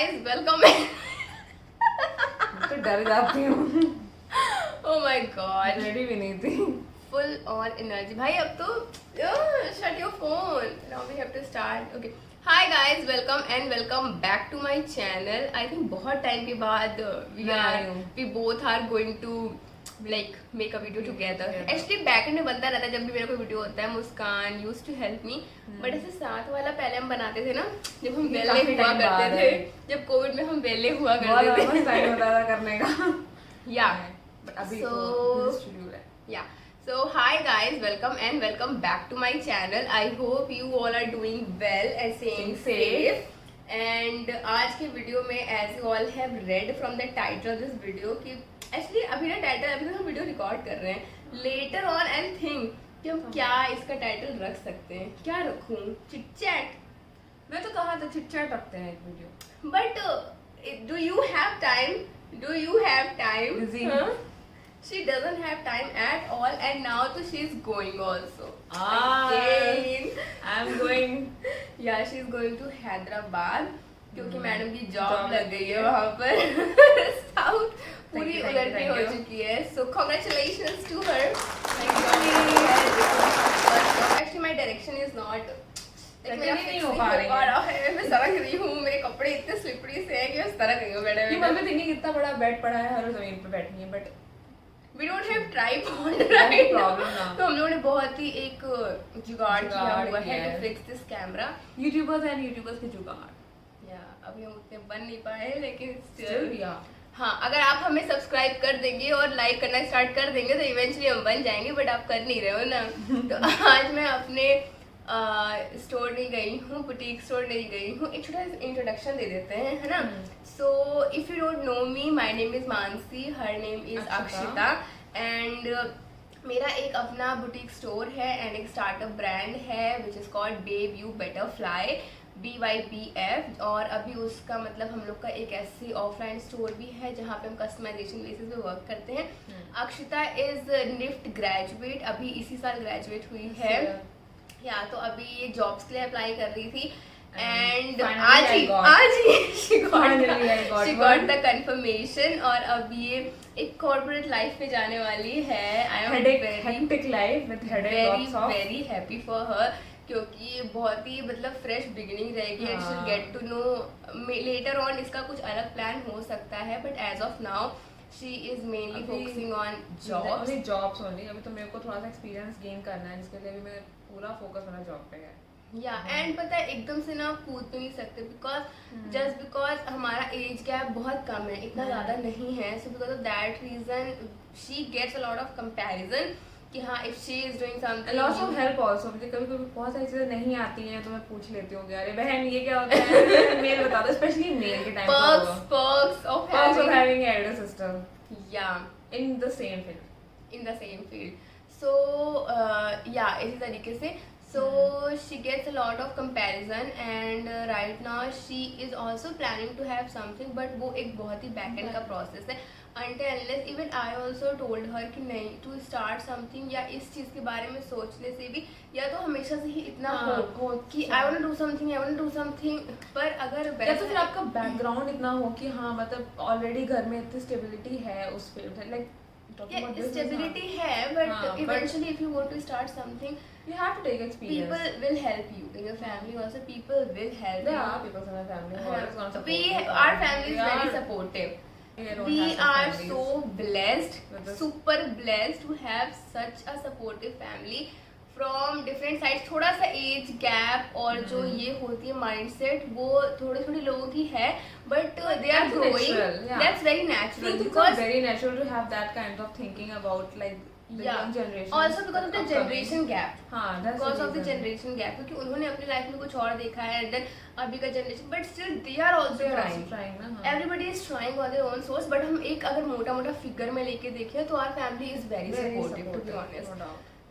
guys, welcome. तो डर जाती हूँ. Oh my god. रेडी भी नहीं थी. Full on energy. भाई अब तो shut your phone. Now we have to start. Okay. Hi guys, welcome back to my channel. I think बहुत टाइम के बाद we both are going to like make a video together. Actually backend में बनता रहता है जब भी मेरा कोई वीडियो होता है. मुस्कान used to help me. But ऐसे साथ वाला पहले हम बनाते थे ना जब हम वेले हुआ करते थे, जब कोविड में हम वेले हुआ करते थे. बहुत टाइम होता था करने का. Yeah. But अभी तो शेड्यूल है. Yeah. So hi guys, welcome back to my channel. I hope you all are doing well and staying safe. And आज के वीडियो में as you all have read from the title of this video कि actually अभी ना title अभी तो हम video record कर रहे हैं. Later on I'll think कि हम क्या इसका टाइटल रख सकते हैं. क्या रखूं? Chit chat. मैं तो कहा था चिट चैट रखते हैं एक video. But do you have time? Do you have time? Busy. Huh? She doesn't have time at all, and now so she's going also. Again. I'm going. Yeah, she's going to Hyderabad क्योंकि madam की job Job लग गई है वहाँ पर. South पूरी Thank you, उलट thank हो you. चुकी है. So congratulations to her. Actually my direction is not. Continue नहीं हो पा रही है. मैं सरक रही हूँ. मेरे कपड़े इतने स्लिपरी से हैं कि मैं सरक रही हूँ ये मैडम. मन में थिंकिंग इतना बड़ा बेड पड़ा है हर जमीन पे बैठनी है but We don't have tripod right now. Problem ना. तो हम लोगों ने बहुत ही एक जुगाड़ किया हुआ है किया to है. fix this camera. YouTubers and YouTubers के जुगाड़. अभी हम उतने बन नहीं पाए लेकिन Still, still. yeah. हाँ, अगर आप हमें सब्सक्राइब कर देंगे और लाइक करना स्टार्ट कर देंगे तो इवेंचुअली हम बन जाएंगे. बट आप कर नहीं रहे हो ना. तो आज मैं अपने स्टोर नहीं गई हूँ, बुटीक स्टोर नहीं गई हूँ. एक छोटा इंट्रोडक्शन दे देते हैं, है ना. So if you don't know me, my name is Mansi, her name is Akshita. And मेरा एक अपना बुटीक स्टोर है एंड एक स्टार्टअप ब्रांड है which is called babe you butterfly, BYBF. और अभी उसका मतलब हम लोग का एक ऐसी ऑफलाइन स्टोर भी है जहाँ पे हम कस्टमाइजेशन बेसिस पे वर्क करते हैं. अक्षिता इज निफ्ट ग्रेजुएट, अभी इसी साल ग्रेजुएट हुई है. या तो अभी ये जॉब्स के लिए अप्लाई कर रही थी एंड आज ही she got the confirmation. और अब ये एक कॉर्पोरेट लाइफ में जाने वाली है. I am hectic life with headache lots of. Very happy for her क्योंकि बहुत ही मतलब फ्रेश बिगिनिंग रहेगी. And she get to know later on इसका कुछ अलग प्लान हो सकता है. But as of now she is mainly focusing on jobs only. अभी तो मेरे को थोड़ा सा एक्सपीरियंस गेन करना है जिसके लिए अभी मैं पूरा फोकस मेरा जॉब पे है. या एंड पता है एकदम से ना कूद भी नहीं सकते बिकॉज हमारा एज गैप बहुत कम है, इतना ज़्यादा नहीं है. So because of that reason she gets a lot of comparison कि हाँ if she is doing something. Lots of help also. मुझे कभी-कभी बहुत सारी चीजें नहीं आती हैं तो मैं पूछ लेती हूँ कि अरे बहन ये क्या होता है. मेल बता दो, स्पेशली मेल के टाइम पे. perks of having an elder sister. Yeah. In the same field. So इसी तरीके से. So she gets a lot of comparison and right now she is also planning to have something, but वो एक बहुत ही back end का process है. Until unless even I also told her कि नहीं to start something या इस चीज़ के बारे में सोचने से भी या तो हमेशा से ही इतना हो कि I want to do something. पर अगर या तो फिर आपका बैकग्राउंड इतना हो कि हाँ मतलब ऑलरेडी घर में इतनी स्टेबिलिटी है उस फील्ड में. लाइक stability है but eventually if you want to start something you have to take experience. People will help you in your family also. People will help you. People in my family who are going to support me. Our family is very supportive. We are so blessed, super blessed to have such a supportive family from different sides. थोड़ा सा age gap और जो ये होती है mindset वो थोड़ी लोगों की है but they are growing. That's very natural because very natural to have that kind of thinking about like the young generation. Also because of the generation gap. हाँ, that's because of the generation gap क्योंकि उन्होंने अपनी life में कुछ और देखा है and then अभी का generation but still they are also trying. Everybody is trying on their own source but हम एक अगर मोटा फिगर में लेके देखें तो our family is very supportive to be honest.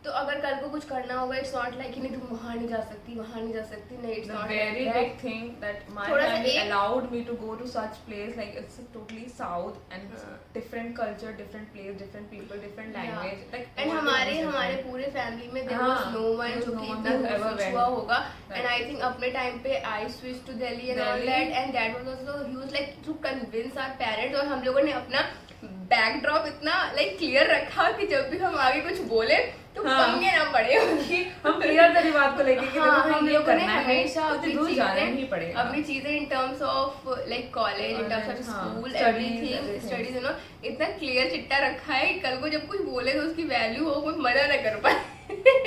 तो अगर कल को कुछ करना होगा, इट्स नॉट लाइक कि नहीं तुम वहाँ नहीं जा सकती, वहाँ नहीं जा सकती, नहीं, it's The not very big thing that my थोड़ा सा family एक- allowed me to go to such place, like it's totally south and it's हाँ. different culture, different place, different people, different language. Like and all हमारे different. हमारे पूरे family में there हाँ, was no one there was जो no कि one इतना who ever switch went. हुआ होगा. Right. एंड आई थिंक अपने टाइम पे I switch to Delhi and all Delhi. That, and that was also huge like to convince our parents. और हम लोगों ने अपना बैकड्रॉप इतना लाइक क्लियर रखा कि जब भी हम आगे कुछ बोले तो हाँ. पंगे ना पड़े उनकी. हम क्लियर तेरी बात को लेके कि हाँ, देखो भाई हम ये लोगों ने करना है, हमेशा तो अपनी जरूर जाना ही चीजें पड़ेगा. अपनी चीजें in terms of like college, in terms of हाँ, school, studies, everything, everything. Studies, you know, इतना क्लियर चिट्टा रखा है कि कल को जब कुछ बोले तो उसकी वैल्यू हो, कोई मजा ना कर पाए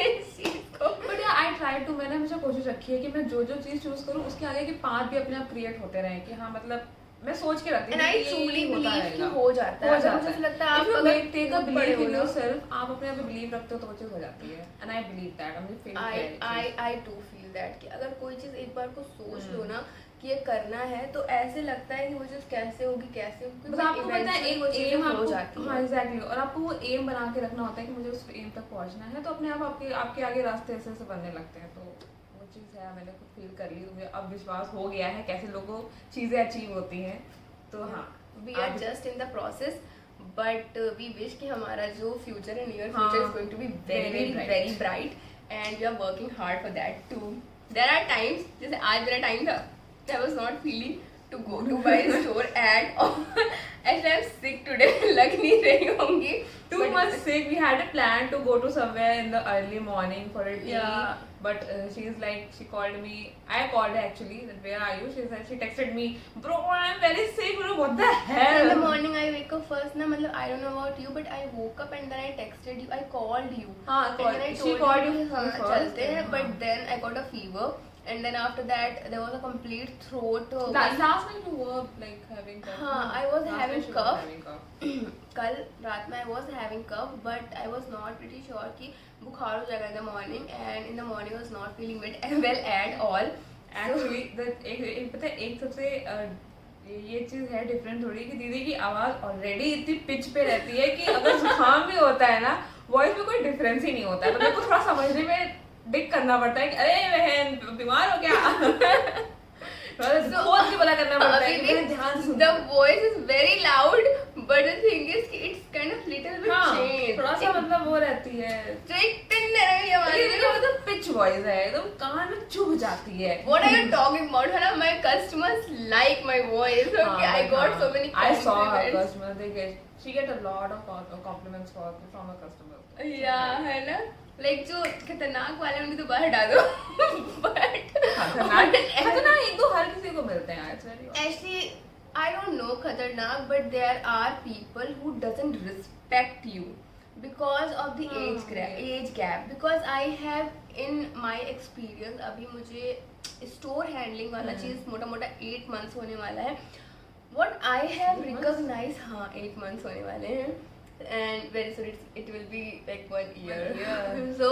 इस चीज को. बट यार आई ट्राई टू, मैंने हमेशा कोशिश रखी है कि मैं जो जो चीज चूज करूँ उसके आगे के पाथ भी अपने आप क्रिएट होते रहे, कि हाँ मतलब मैं सोच के रखती एंड आई ट्रूली बिलीव कि हो जाता है. हो अगर जाता मुझे है. ऐसा लगता है If आप you अगर take a खुद belief पढ़े in हो ना, yourself, आप अपने आप बिलीव रखते हो तो वो चीज हो जाती है. एंड आई बिलीव दैट, मुझे feel I too feel that कि अगर कोई चीज एक बार को सोच लो ना कि ये करना है, तो ऐसे लगता है कि वो चीज कैसे होगी, कैसे होगी, बस आपको पता है एक वो चीजें एम हो आपको, जाती हाँ है. एग्जैक्टली, और आपको वो एम बना के रखना होता है कि मुझे उस एम तक पहुंचना है, तो अपने आप आपके आपके आगे रास्ते ऐसे ऐसे बनने लगते हैं. तो वो चीज़ है, मैंने खुद फील कर ली, मुझे अब विश्वास हो गया है कैसे लोगों चीज़ें अचीव होती हैं. तो हाँ, we are just in the process, but we wish कि हमारा जो फ्यूचर है, नियर हाँ, future is going to be very very bright. Very bright, and we are working hard for that too. There are times, जैसे आज मेरा time था, I was not feeling to go to by store at actually I am sick today. लग नहीं रही होंगी. 2 months sick, we had a plan to go to somewhere in the early morning for a tea. Yeah. But she's like, she called me. I called her actually. That where are you? She said, she texted me, bro, I'm very sick. Bro, what the hell? In the morning I wake up first na, matlab I don't know about you, but I woke up and then I texted you, I called you. हाँ, And then I she told called you कि हाँ first. चलते हैं, हाँ. but then I got a fever, and then after that there was a complete throat. Last night you were like having cough. हाँ, I was Last having night she was cough. having cough. कल रात में I was having cough, but I was not pretty sure कि बुखार हो जाएगा in the morning, and in the morning I was not feeling well at all. Actually, एक पता है, एक सबसे ये चीज है डिफरेंट थोड़ी, कि दीदी की आवाज ऑलरेडी इतनी पिच पे रहती है कि अगर जुकाम भी होता है ना, वॉइस में कोई डिफरेंस ही नहीं होता है. तो मेरे को थोड़ा समझने में डिक करना पड़ता है कि अरे बहन बीमार हो क्या. खोल के भला करना पड़ता है कि मैं ध्यान से The voice is very loud, but the thing is कि it's kind of little bit हाँ, changed. थोड़ा सा मतलब वो रहती है, जो एक टिन रही है हमारी. मतलब पिच वॉइस है, एकदम कान में चुभ जाती है. What are you talking about? है ना, my customers like my voice. Okay, I got so many I saw her compliments. customers. She get a lot of compliments from her customers. Yeah, है ना, like जो खतरनाक वाले हैं उनकी तो बाहर डालो. But खतरनाक एक दो हर किसी को मिलते हैं. It's very odd. actually I don't know खतरनाक, but there are people who doesn't respect you because of the age gap. Because I have in my experience, अभी मुझे स्टोर हैंडलिंग वाला चीज मोटा मोटा 8 months होने वाला है. What I have 8 months? recognized, हाँ 8 months होने वाले हैं, and very soon it will be like 1 year. 1 year. So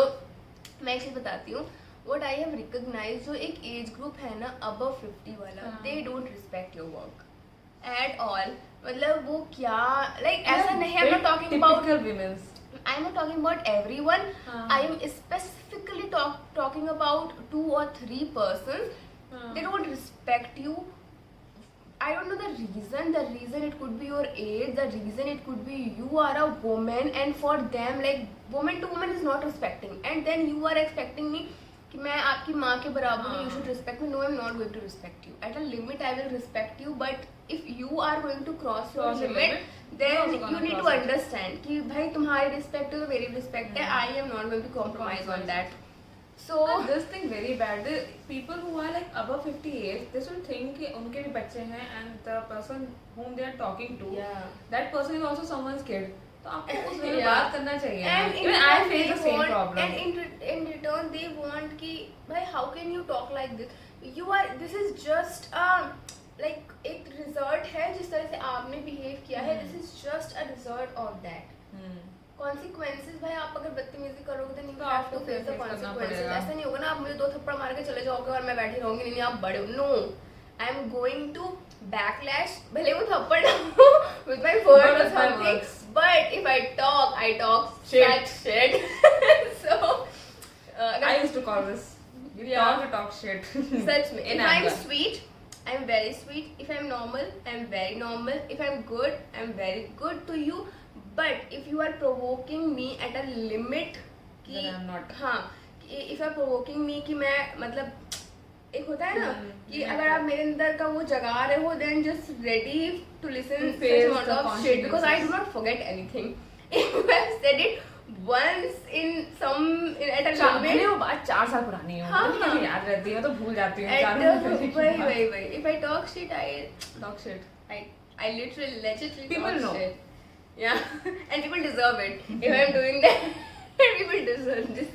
मैं एक चीज बताती हूँ. What I have recognized, जो एक एज ग्रुप है ना above 50 वाला, हाँ. they don't respect your work at all. मतलब वो क्या, like ऐसा नहीं, I'm not talking about, typical women's. I'm not talking about everyone. हाँ. I am specifically talking about 2 or 3 persons. हाँ. They don't respect you. I don't know the reason. The reason it could be your age. The reason it could be you are a woman, and for them, like woman to woman is not respecting. And then you are expecting me कि मैं आपकी माँ के बराबर हूँ. You should respect me. No, I'm not going to respect you. At a limit, I will respect you. But if you are going to cross your Cross the limit, limit, then you're also you gonna need to cross it. understand कि भाई तुम्हारी respect है तो मेरी respect है. I am not going to compromise on that. So This thing very bad. The people who are like above 50 age, they should think कि उनके भी बच्चे हैं, and the person whom they are talking to, yeah. that person is also someone's kid. तो आपको उस वे में Yeah. बात करना चाहिए. And in Even I return face the they same want, problem. and in return they want कि भाई how can you talk like this? You are, this is just like एक result है जिस तरह से आपने behave किया है. This is just a result of that. Consequences, भाई आप अगर बदतमीजी करोगे तो तो you have आपको to face the face करना consequences. पड़ेगा. ऐसा नहीं होगा ना आप मुझे 2 थप्पड़ मार के चले जाओगे और मैं बैठी रहूंगी, नहीं आप बड़े हो. No, I am going to backlash. भले वो थप्पड़ ना हो with my words or But with my something, words. but if I talk Shit. such shit. So I used to call this. You Yeah. talk shit. सच में. In If I'm anger. sweet, I'm very sweet. If I'm normal, I'm very normal. If I'm good, I'm very good to you. But if you are provoking me at a limit, कि Then I'm not. हाँ, if you are provoking me कि मैं मतलब एक होता है ना कि yeah. अगर आप मेरे अंदर का वो जगा रहे हो then just ready to listen To such face amount the of shit because I do consequences. not forget anything. If I have said it once at a भले limit, वो बात 4 साल पुरानी हो, हाँ, मुझे हाँ. नहीं याद रहती है, तो भूल जाती हूँ. at 4 the साल पहले की बात. वही. If I talk shit, Talk shit. I literally People talk know. shit. Yeah, and people deserve it. If I'm doing that, people deserve it.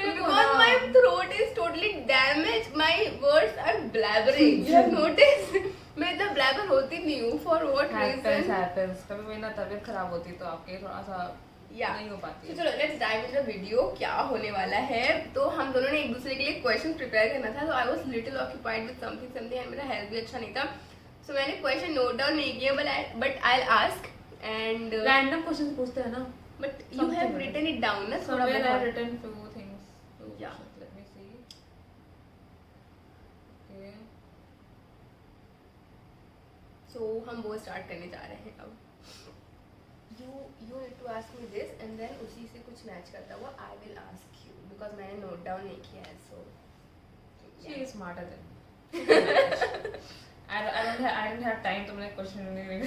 Because my throat is totally damaged. My words are blabbering. You have noticed? मैं इतना blabber होती नहीं हूँ. For what reason? happens. कभी मेरी ना तबीयत खराब होती तो आपके थोड़ा सा Yeah. नहीं हो पाती तो है. चलो let's dive into the video. क्या होने वाला है? तो हम दोनों ने एक दूसरे के लिए क्वेश्चन प्रिपेयर करना था. तो I was little occupied with something and मेरा हेल्थ भी अच्छा नहीं था. सो मैंने क्वेश्चन नोट डाउन नहीं किया but I will ask and Random questions पूछते हैं ना. But you have Something written it down ना थोड़ा Somewhere I've बहुत. written few things. Yeah. Let me see. Okay. सो हम वो स्टार्ट करने जा रहे हैं अब. You need to ask me this and then उसी से कुछ मैच करता हुआ I will ask you because मैंने नोट डाउन नहीं किया है. सो She is smarter than me. I didn't have time तो मैंने question नहीं.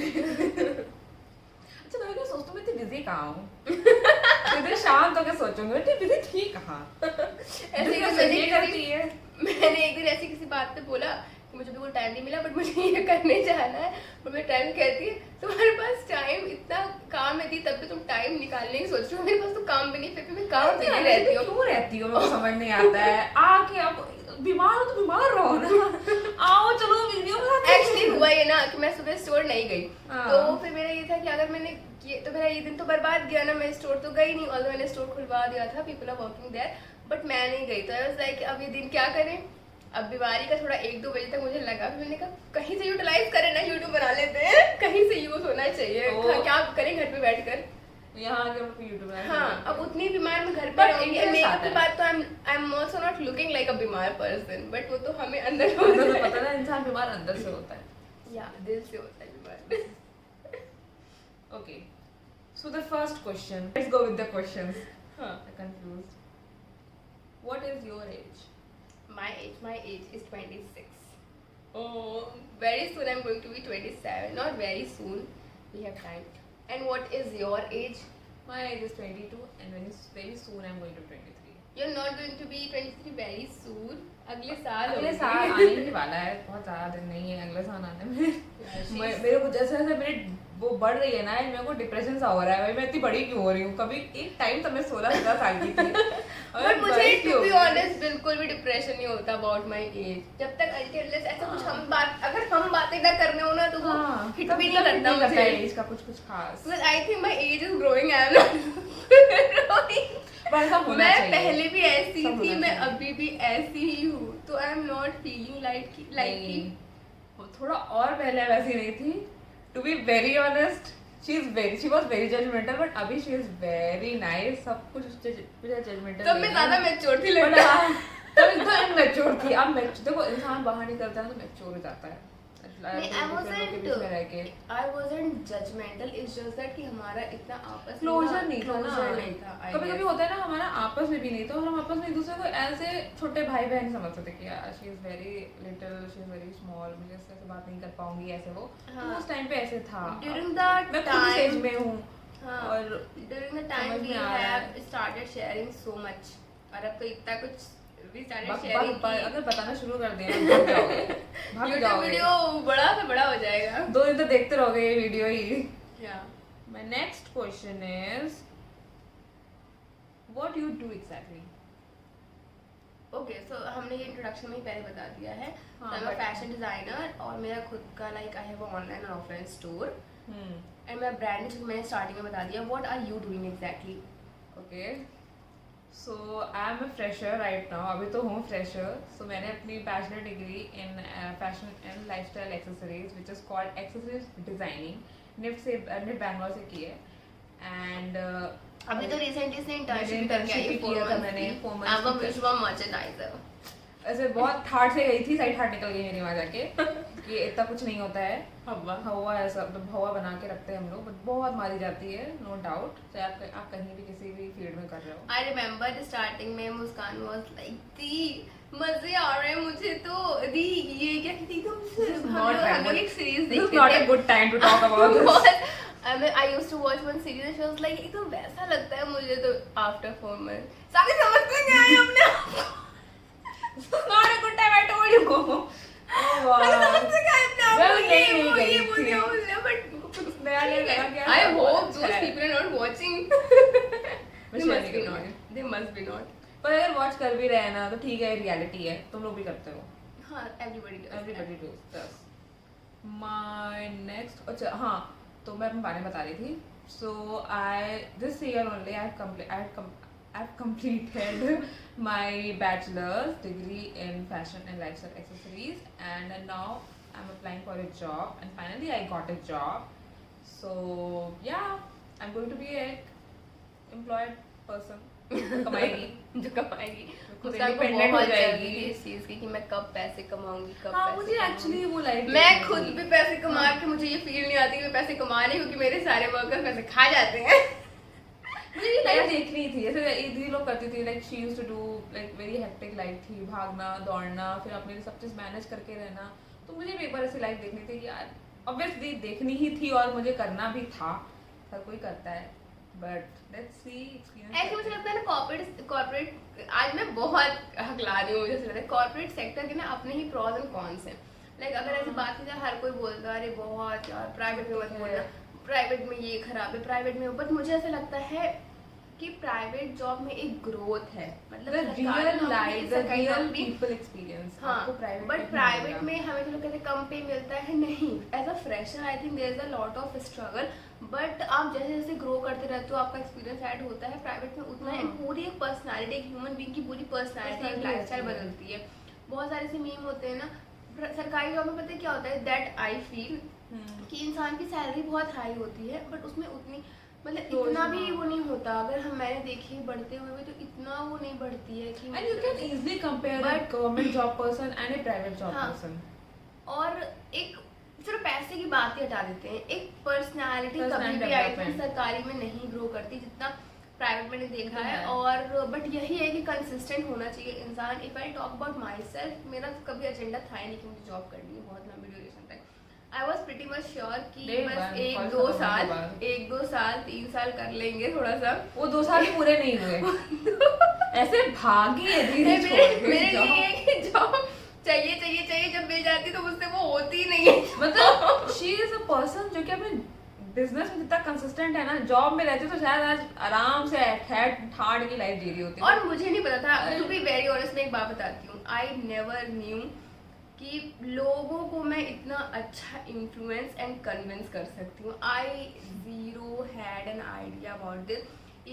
अच्छा मैं क्या सोचती हूँ मैं इतनी busy कहाँ हूँ? इतनी शांत होकर सोचूंगी मैं इतनी busy थी कहाँ? ऐसे ही Business ये करती है. मैंने एक दिन ऐसी किसी बात पे बोला कि मुझे बिल्कुल टाइम नहीं मिला बट मुझे ये करने जाना है. और मैं टाइम कहती है तुम्हारे पास टाइम इतना काम है थी तब भी तुम टाइम निकालने की सोच रही हो. मेरे पास तो काम भी नहीं फिर भी मैं काम भी नहीं रहती हूँ. क्यों रहती हो? मेरे को समझ नहीं आता है. आके अब बीमार हो तो बीमार रहो ना. आओ चलो वीडियो बनाते हैं. एक्चुअली हुआ ये ना कि मैं सुबह स्टोर नहीं गई. हाँ. तो फिर मेरा ये था कि अगर मैंने किए तो मेरा ये दिन तो बर्बाद गया ना. मैं स्टोर तो गई नहीं और मैंने स्टोर खुलवा दिया था. People are working there but मैं नहीं गई. तो आई वाज लाइक अब ये दिन क्या करें. अब बीमारी का थोड़ा 1-2 बजे तक मुझे लगा. फिर मैंने कहा कहीं से यूटिलाइज करें ना. यूट्यूब बना लेते हैं. कहीं से यूज होना चाहिए. तो- क्या करें घर पे बैठकर. यहाँ आके हम यूट्यूब बनाते हाँ हैं. अब उतनी बीमार मैं घर पे But रहूंगी. interest मेकअप आता की है. बात तो I am also not looking like अ बीमार पर्सन बट वो तो हमें अंदर अंदर से पता ना इंसान बीमार अंदर से होता है. या दिल से होता है बीमार. Okay. So the first question. Let's go with the questions. हाँ. I'm confused. What is your age? My age is 26. Oh, very soon I'm going to be 27. Not very soon. We have time. And what is your age? My age is 22 and very soon I'm going to 23. You're not going to be 23 very soon. अगले साल अगले होगी. साल आने ही वाला है. बहुत ज़्यादा दिन नहीं है अगले साल आने में. मेरे को जैसे जैसे मेरी वो बढ़ रही है ना मेरे को डिप्रेशन सा हो रहा है. भाई मैं इतनी बड़ी क्यों हो रही हूँ. कभी एक टाइम तो मैं 16-17 साल की थी. बट मुझे टू बी ऑनेस्ट बिल्कुल भी डिप्रेशन नहीं होता अबाउट माय एज. जब तक अनटिल ऐसा कुछ हम बात अगर हम बातें ना करने हो ना तो वो हिट भी नहीं करता मुझे. एज का कुछ खास. Because I think my age is growing. I am not growing. पर ऐसा होना मैं चाहिए. पहले भी ऐसी सब थी. होना मैं चाहिए. अभी भी ऐसी ही हूँ. तो I am not feeling like नहीं. वो थोड़ा और पहले वैसी नहीं थी. To be very honest she was very judgmental but अभी she is very nice. सब कुछ judgmental. तब मैं ज्यादा मैच्योर थी But लगता है. हाँ, तब एकदम immature थी. अब देखो इंसान बाहर निकलता है तो मैच्योर हो जाता है. नहीं, I दूसरे लोग के बीच में रह के. I wasn't judgmental. It's just that कि हमारा इतना आपस में क्लोजर नहीं था ना. closure नहीं था. I कभी कभी guess. होता है ना हमारा आपस में भी नहीं था और हम आपस में एक दूसरे को ऐसे छोटे भाई बहन समझते थे कि she is very little, she is very small, मुझे इससे ऐसे बात नहीं कर पाऊंगी ऐसे वो. हाँ. तो उस टाइम पे ऐसे था. During that मैं खुद स्टेज time. में हूँ. हाँ. और During the time समझ we में आ रहा have है. started sharing so much. और अब तो इतना कुछ we started बक- sharing बक- कि अगर बताना शुरू कर दिया तो भाग जाओगे. भाग YouTube जाओगे. वीडियो बड़ा से बड़ा हो जाएगा. 2 दिन तो देखते रहोगे ये video he. Yeah. My next question is, what you do exactly? Okay so हमने ये इंट्रोडक्शन में ही पहले बता दिया है. हाँ, I am a but- fashion designer और मेरा खुद का like I have a online और ऑफलाइन स्टोर Hmm. एंड मेरा ब्रांड जो मैंने स्टार्टिंग में बता दिया. What are you doing exactly? Okay. So I am a fresher right now. अभी तो हूँ fresher. So मैंने अपनी bachelor degree in fashion and lifestyle accessories, which is called accessories designing, NIFT Bangalore से की है. And अभी तो रिसेंटली से इंटर्नशिप मैंने करके आई internship है किया था मैंने 4 months आई एम अ की। Visual merchandiser. ऐसे बहुत हार्ड से गई थी, साइड हार्ड निकल गई मेरी वहाँ जाके कि इतना कुछ नहीं होता है। हवा ऐसा हवा बना के रखते हैं हम लोग, बट बहुत मारी जाती है, नो डाउट। चाहे आप कहीं भी किसी भी फील्ड में कर रहे हो। आई रिमेम्बर स्टार्टिंग में मुस्कान वाज लाइक दी मजे आ रहे हैं मुझे तो दी, ये क्या कहती तुम, हम लोग एक सीरीज This is देखते not थे a good time to talk about this. I used to watch one series and she was like एकदम वैसा लगता है मुझे तो आफ्टर 4 months सारे समझते नहीं आए अपने आप Not a good time, I told you. Oh, wow. सारे समझते क्या है अपने आप Well, को, नहीं ये गई वो थी। ये बोल बट कुछ नया नहीं लगा क्या? I hope बहुत those अच्छा है। people are not watching मैं they share must नहीं be करूँगी। not they must be not पर अगर वॉच कर भी रहे हैं ना तो ठीक है, रियलिटी है, तुम लोग भी करते हो। हाँ everybody does that. Everybody does. My next, अच्छा हाँ, तो मैं अपने बारे में बता रही थी। So this year only I've completed my bachelor's degree in fashion and lifestyle accessories, and now I'm applying for a job, and finally I got a job. So yeah, I'm going to be a employed person. कमाएगी, जो कमाएगी खुद मुस्कान को independent हो बहुत जाएगी। जल्दी थी इस चीज की कि मैं कब पैसे कमाऊंगी कब हाँ, पैसे मुझे कमाऊंगी। एक्चुअली वो लाइफ मैं खुद भी पैसे कमा के मुझे ये फील नहीं आती कि मैं पैसे कमा रही हूँ क्योंकि मेरे सारे वर्कर पैसे खा जाते हैं मुझे ये लाइफ देखनी थी। ऐसे दीदी लोग करती थी, like she used to do like very hectic life थी, भागना दौड़ना, फिर अपने लिए सब चीज मैनेज करके रहना। तो मुझे भी एक बार ऐसी लाइफ देखनी थी कि यार ऑब्वियसली देखनी ही थी और मुझे करना भी था, हर कोई करता है, बट लेट्स सी एक्सपीरियंस। ऐसे मुझे लगता है ना कॉर्पोरेट आज मैं बहुत हकला रही हूँ, मुझे ऐसा लगता है कॉर्पोरेट सेक्टर के ना अपने ही प्रॉस एंड कॉन्स हैं। लाइक अगर ऐसी बात की जाए हर कोई बोलता है अरे बहुत यार प्राइवेट में मत बोलना, प्राइवेट में ये खराब है, प्राइवेट में, बट मुझे ऐसा लगता है कि प्राइवेट जॉब में एक ग्रोथ है, मतलब real life, the real people experience. हाँ, बट प्राइवेट में हमें तो लोग कहते हैं कम पे मिलता है, नहीं। As a fresher I think there is a lot of struggle, but आप जैसे जैसे ग्रो करते रहते हो आपका एक्सपीरियंस ऐड होता है प्राइवेट में उतना ही। पूरी एक पर्सनालिटी, एक ह्यूमन बीइंग की पूरी पर्सनालिटी, एक लाइफस्टाइल बदलती है। बहुत सारे ऐसे मीम होते हैं ना सरकारी जॉब में, पता है क्या होता है, दैट आई फील कि इंसान की सैलरी बहुत हाई होती है बट उसमें उतनी मतलब इतना भी वो नहीं होता। अगर हम मैंने देखी बढ़ते हुए तो इतना वो नहीं बढ़ती है कि and you can easily compare a government job person and a private job हाँ, पर्सन। और एक चलो पैसे की बात ही हटा देते हैं, एक पर्सनालिटी कभी Personality भी आई थिंक development। सरकारी में नहीं ग्रो करती जितना प्राइवेट मैंने देखा है। और बट यही है कि कंसिस्टेंट होना चाहिए इंसान। If I talk about my self, मेरा कभी एजेंडा था ही नहीं कि मुझे जॉब करनी है बहुत लंबी ड्यूरेशन तक। I was pretty much sure कि बस 1-2 साल 3 साल कर लेंगे थोड़ा सा। वो 2 साल ही पूरे नहीं हुए ऐसे भागी है दीदी मेरे लिए कि जॉब चाहिए जब मिल जाती तो मुझसे वो होती ही नहीं है। मतलब शी इज अ पर्सन जो कि अपने बिजनेस में जितना कंसिस्टेंट है ना, जॉब में रहती तो शायद आज आराम से ठाड़ की लाइफ जी रही होती। और मुझे नहीं पता था, टू बी वेरी ऑनेस्ट, मैं एक बात बताती हूँ, आई नेवर न्यू कि लोगों को मैं इतना अच्छा इन्फ्लुएंस एंड कन्विंस कर सकती हूँ। I zero had an idea about this.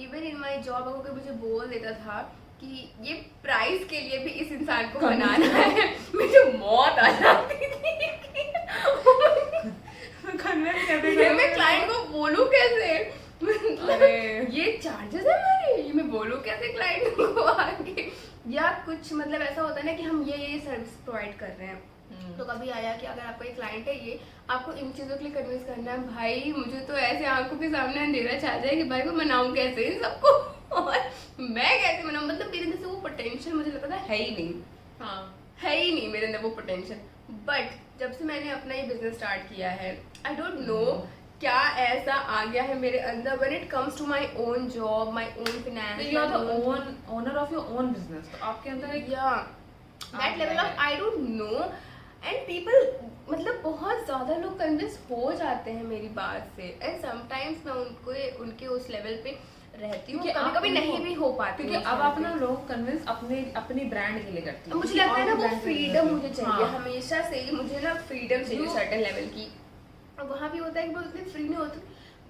Even in my job अगर कोई मुझे बोल देता था कि ये प्राइस के लिए भी इस इंसान को बनाना है, मुझे मौत आ जाती थी। मैं क्लाइंट को बोलूं कैसे, ये चार्जेस है हमारे, ये मैं बोलूं कैसे क्लाइंट को आगे, या कुछ मतलब ऐसा होता है ना कि हम ये सर्विस प्रोवाइड कर रहे हैं। तो कभी आया कि अगर आपका एक क्लाइंट है, ये आपको इन चीज़ों के लिए कन्विंस करना है, भाई मुझे तो ऐसे आंखों के सामने अंधेरा छा जाए कि भाई मैं मनाऊं कैसे इन सबको और मैं कैसे मनाऊं। मतलब मेरे अंदर से वो पोटेंशियल मुझे लगता है ही नहीं। हाँ, है ही नहीं मेरे अंदर वो पोटेंशियल। बट जब से मैंने अपना ये बिजनेस स्टार्ट किया है, आई डोंट नो क्या ऐसा आ गया है मेरे अंदर, when it comes to my own job, my own finance, you are the owner of your own business. तो आपके अंदर एक that level of I don't know, and people मतलब बहुत ज्यादा लोग कन्विंस हो जाते हैं मेरी बात से, एंड समटाइम्स मैं उनके उस लेवल पे रहती हूँ, कभी कभी नहीं भी हो पाती। क्योंकि अब आप ना लोग कन्विंस अपनी ब्रांड के लिए करती है। मुझे लगता है ना वो फ्रीडम मुझे चाहिए, हमेशा से ही मुझे ना फ्रीडम चाहिए सर्टेन लेवल की। और वहाँ भी होता है कि मैं उतनी फ्री नहीं होती,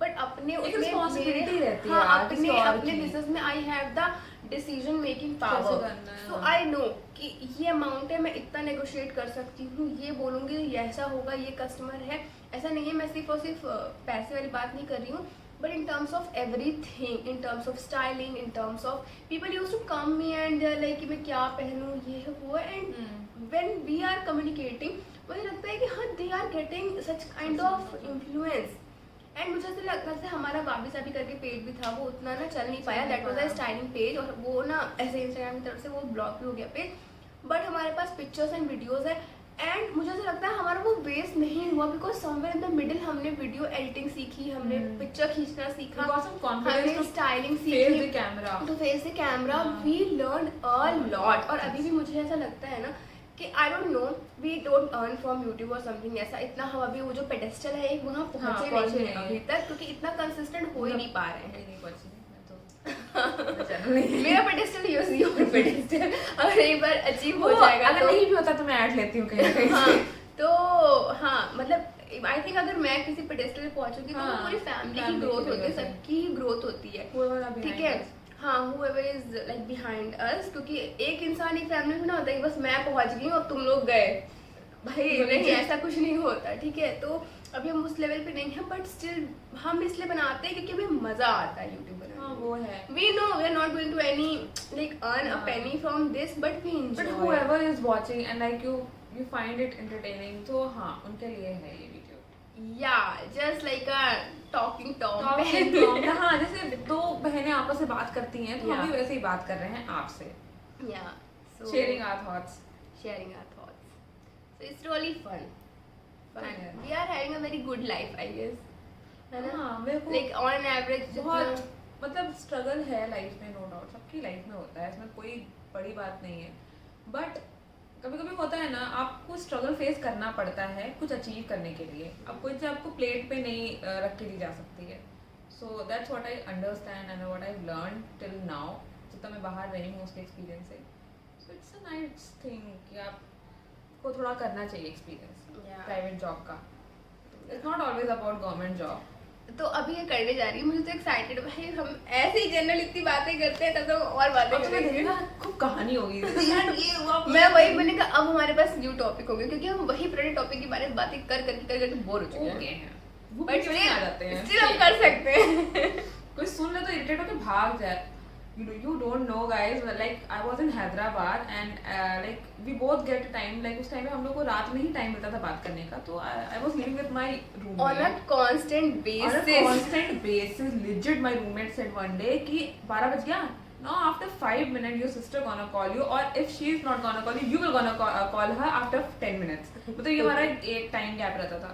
बट अपने रिस्पांसिबिलिटी रहती है। हाँ, अपने बिजनेस में I have the decision making power. So I know कि ये अमाउंट है, मैं इतना नेगोशिएट कर सकती हूँ, ये बोलूँगी ऐसा होगा, ये कस्टमर है, ऐसा नहीं है। मैं सिर्फ और सिर्फ पैसे वाली बात नहीं कर रही हूँ, but in terms of everything, in terms of styling, in terms of people used to come me and they're like कि मैं क्या पहनूं ये है वो है, and when we are communicating मुझे लगता है कि हाँ they are getting such kind of influence. And मुझे ऐसा लगता है हमारा वाबी साबी करके पेज भी था, वो उतना ना चल नहीं पाया, that was a styling page, और वो ना ऐसे इंस्टाग्राम की तरफ से वो ब्लॉक भी हो गया पेज, बट हमारे पास पिक्चर्स एंड वीडियोस है. एंड मुझे ऐसा लगता है हमारा वो वेस्ट नहीं हुआ, because somewhere in the middle हमने वीडियो एडिटिंग सीखी, हमने पिक्चर खींचना सीखा, हमने स्टाइलिंग सीखी, तो face the camera we learn a lot. और अभी भी मुझे ऐसा लगता है ना कि I don't know, we don't earn from YouTube और समथिंग ऐसा, इतना हम अभी वो जो पेडेस्टल है एक वहाँ पहुँचे नहीं है अभी तक, क्योंकि इतना कंसिस्टेंट हो ही नहीं पा रहे हैं. मेरा पेडेस्टल योर पेडेस्टल अगर एक बार अचीव हो जाएगा, अगर नहीं भी होता तो मैं ऐड लेती हूँ कहीं कहीं. हाँ, तो हाँ मतलब आई थिंक अगर मैं किसी पेडेस्टल पे पहुंचूंगी तो पूरी फैमिली की ग्रोथ होती है, सबकी ही ग्रोथ होती है, ठीक है. हाँ, whoever is like behind us, क्योंकि एक इंसान एक फैमिली में ना होता है कि बस मैं पहुंच गई हूँ अब तुम लोग गए, भाई नहीं, ऐसा कुछ नहीं होता, ठीक है. तो अभी हम उस लेवल पे नहीं है, बट स्टिल हम इसलिए बनाते हैं क्योंकि हमें मजा आता है यूट्यूब बनाने. हाँ, वो है. We know we are not going to any like earn a penny from this, but we enjoy. But whoever is watching and like you find it entertaining, तो हाँ उनके लिए है ये video. Yeah, just like a talking tom. हाँ, जैसे दो बहनें आपस में बात करती हैं, तो हम भी वैसे ही बात कर रहे हैं आपसे. Yeah. So sharing our thoughts. Sharing our thoughts. So it's really fun. Fun. We are having a very good life, I guess. है ना? हाँ, मेरे को Like on an average बहुत मतलब स्ट्रगल है लाइफ में, नो डाउट सबकी लाइफ में होता है, इसमें कोई बड़ी बात नहीं है. बट कभी कभी होता है ना, आपको स्ट्रगल फेस करना पड़ता है कुछ अचीव करने के लिए. अब कोई चीज़ आपको प्लेट पे नहीं रख के दी जा सकती है. So that's what I understand and what I learn till now, जितना मैं बाहर रही हूँ उसके एक्सपीरियंस से. So it's a nice thing कि आपको थोड़ा करना चाहिए एक्सपीरियंस प्राइवेट जॉब का. It's not always about government job. तो अभी ये करने जा रही है, मुझे तो एक्साइटेड भाई. हम ऐसे ही जनरल इतनी बातें करते हैं तब तो और बातें करेंगे ना, खूब कहानी होगी. मैं वही मैंने कहा अब हमारे पास न्यू टॉपिक होंगे, क्योंकि हम वही पुराने टॉपिक के बारे में बातें कर करके बोर हो चुके हैं. बट आ जाते हैं, स्टिल हम कर सकते हैं. कोई सुन ले तो इरिटेट होकर भाग जाए. You don't know guys, like I was in Hyderabad and like we both get time, like उस टाइम में हम लोग को रात में ही टाइम मिलता था बात करने का. तो I was living with my roommate on a constant basis. Legit my roommate said one day कि 12 बज गया. Now after 5 minutes your sister gonna call you, or if she is not gonna call you, you will gonna call her after 10 minutes. मतलब ये हमारा एक time gap रहता था.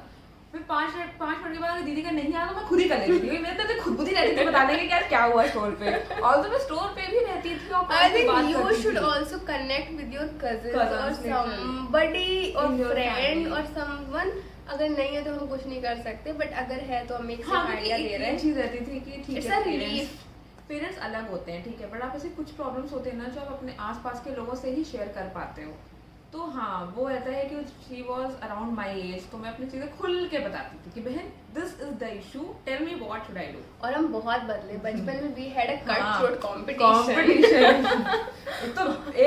फिर 5 मिनट के बाद दीदी का नहीं आया तो मैं खुद ही कर लेती थी. मेरे तो खुद ही रहती थी बताने के क्या हुआ स्टोर पे. ऑल्सो मैं स्टोर पे भी रहती थी और I think you should also connect with your cousins or somebody or friend or someone. अगर नहीं है तो हम कुछ नहीं कर सकते, बट अगर है तो हम एक आइडिया दे रहे हैं. चीज रहती थी कि ठीक है पेरेंट्स अलग होते हैं, ठीक है, बट आप ऐसे कुछ प्रॉब्लम्स होते हैं ना जो आप अपने आसपास के लोगों से ही शेयर कर पाते हो. तो हाँ वो रहता है कि she was around my age, तो मैं अपनी चीजें खुल के बताती थी कि बहन this is the issue, tell me what should I do. और हम बहुत बदले. बचपन में we had a cut throat competition.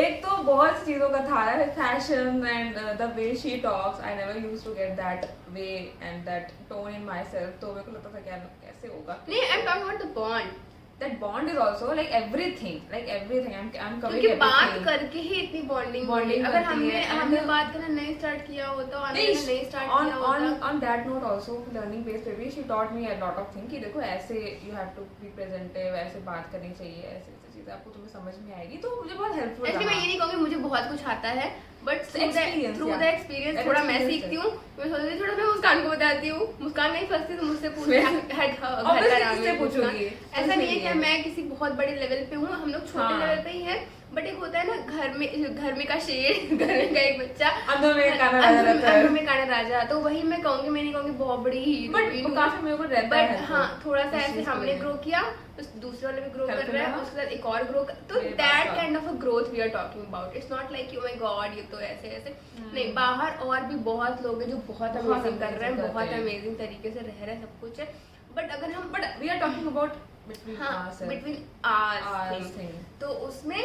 एक तो बहुत चीजों का था, fashion and the way she talks. I never used to get that way and that tone in myself. तो मेरे को लगता था क्या कैसे होगा. नहीं, I am talking about the bond. That bond is also like everything. I'm coming. क्योंकि बात करके ही इतनी बॉन्डिंग अगर हमने बात करना नहीं स्टार्ट किया होता और नहीं स्टार्ट किया होता. On that note also learning based पे भी she taught me a lot of things कि देखो ऐसे you have to be presentative, ऐसे बात करनी चाहिए, ऐसे चीजें आपको तुम्हें समझ में आएगी. तो मुझे बहुत हेल्पफुल लगा. मैं ये नहीं कहूँगी मुझे बहुत कुछ आता है, बट थ्रू द एक्सपीरियंस थोड़ा मैं सीखती हूँ. मैं सोचती थोड़ा मैं मुस्कान को बताती हूँ, मुस्कान नहीं फंसती तो मुझसे पूछूंगी. ऐसा नहीं है कि मैं किसी बहुत बड़े लेवल पे हूँ, हम लोग छोटे लेवल पे ही हैं. बट एक होता है ना घर में का शेर, घर में का एक बच्चा, अंदर में काना राजा. तो वही मैं कहूँगी, मैं नहीं कहूँगी बहुत बड़ी बट काफी मेरे को रहता है. बट हाँ थोड़ा सा ऐसे हमने ग्रो किया तो दूसरे वाले भी ग्रो कर रहा है, उसके साथ एक और ग्रो. तो that kind of a growth we are talking about. It's not like oh my god ये तो ऐसे ऐसे नहीं. बाहर और भी बहुत लोग हैं जो बहुत अमेजिंग कर रहे हैं, बहुत अमेजिंग तरीके से रह रहे हैं, सब कुछ है. But we are talking about between ours thing. तो उसमें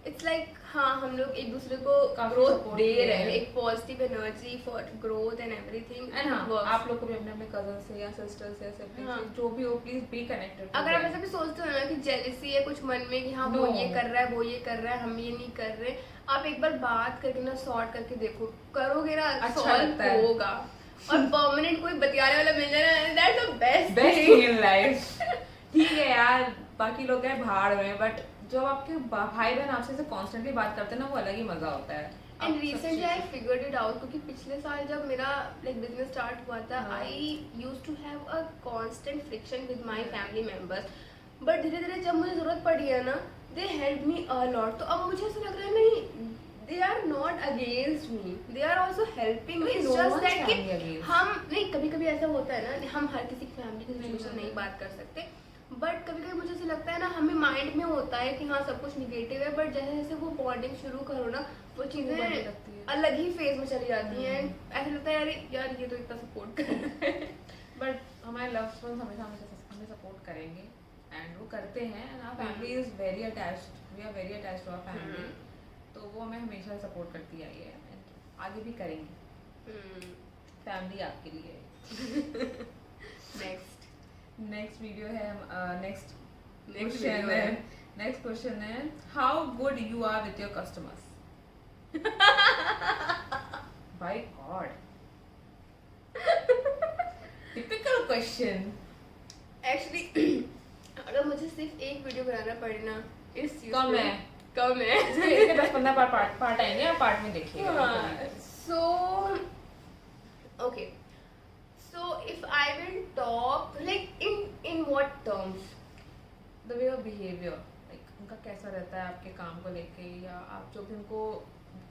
इट्स लाइक हाँ हम लोग एक दूसरे को काफी ग्रोथ support दे किए रहे हैं, हैं। एक positive energy for growth and everything and हाँ आप लोग को भी अपने अपने कजन से या सिस्टर से सिबलिंग हाँ। से जो भी हो प्लीज बी कनेक्टेड। अगर आप ऐसा भी सोचते हो ना कि जेलिसी है कुछ मन में कि हाँ वो No. ये कर रहा है वो ये कर रहा है हम ये नहीं कर रहे, आप एक बार बात करके ना सॉर्ट करके देखो, करोगे ना अच्छा सॉल्व लगता है। होगा। और परमानेंट कोई बतियाने वाला मिल जाए ना, that's the best best thing in life. ठीक है यार, बाकी लोग हैं भाड़ में, बट जब आपके भाई बहन आपसे से कॉन्स्टेंटली बात करते हैं ना, वो अलग ही मजा होता है। And recently I figured it out, क्योंकि पिछले साल जब मेरा लाइक बिजनेस स्टार्ट हुआ था हाँ। I used to have a constant friction with my family members, but धीरे धीरे जब मुझे जरूरत पड़ी है ना they help me a lot. तो अब मुझे ऐसा लग रहा है नहीं, they are not against me, they are also helping me. It's No just one's that कि family against. हम नहीं, कभी कभी ऐसा होता है ना हम हर किसी की फैमिली की सिचुएशन नहीं नहीं बात कर सकते, बट कभी कभी मुझे ऐसा लगता है ना हमें माइंड में होता है कि हाँ सब कुछ निगेटिव है, बट जैसे जैसे वो बॉन्डिंग शुरू करो ना वो बढ़ने चीजें लगती है। अलग ही फेज में चली जाती हैं। ऐसा लगता है यार ये तो इतना सपोर्ट कर रहा है। बट हमारे लव्ड वंस हमेशा हमें सपोर्ट करेंगे एंड वो करते हैं। And our family is very attached, we are very attached to our family, तो वो हमें हमेशा सपोर्ट करती आई है एंड आगे भी करेंगे। फैमिली आपके लिए। नेक्स्ट नेक्स्ट वीडियो है, नेक्स्ट नेक्स्ट क्वेश्चन वीडियो है, है नेक्स्ट क्वेश्चन है, how good you are with your customers. By God, typical question. Actually अगर मुझे सिर्फ एक वीडियो बनाना पड़े ना इस चीज कम पे, है। कम है। इसके 10-15 पार्ट आएंगे, आप पार्ट में देखिएगा। So, okay. So if I will talk like in what terms? The way of behaviour, like उनका कैसा रहता है आपके काम को लेके, या आप जो भी उनको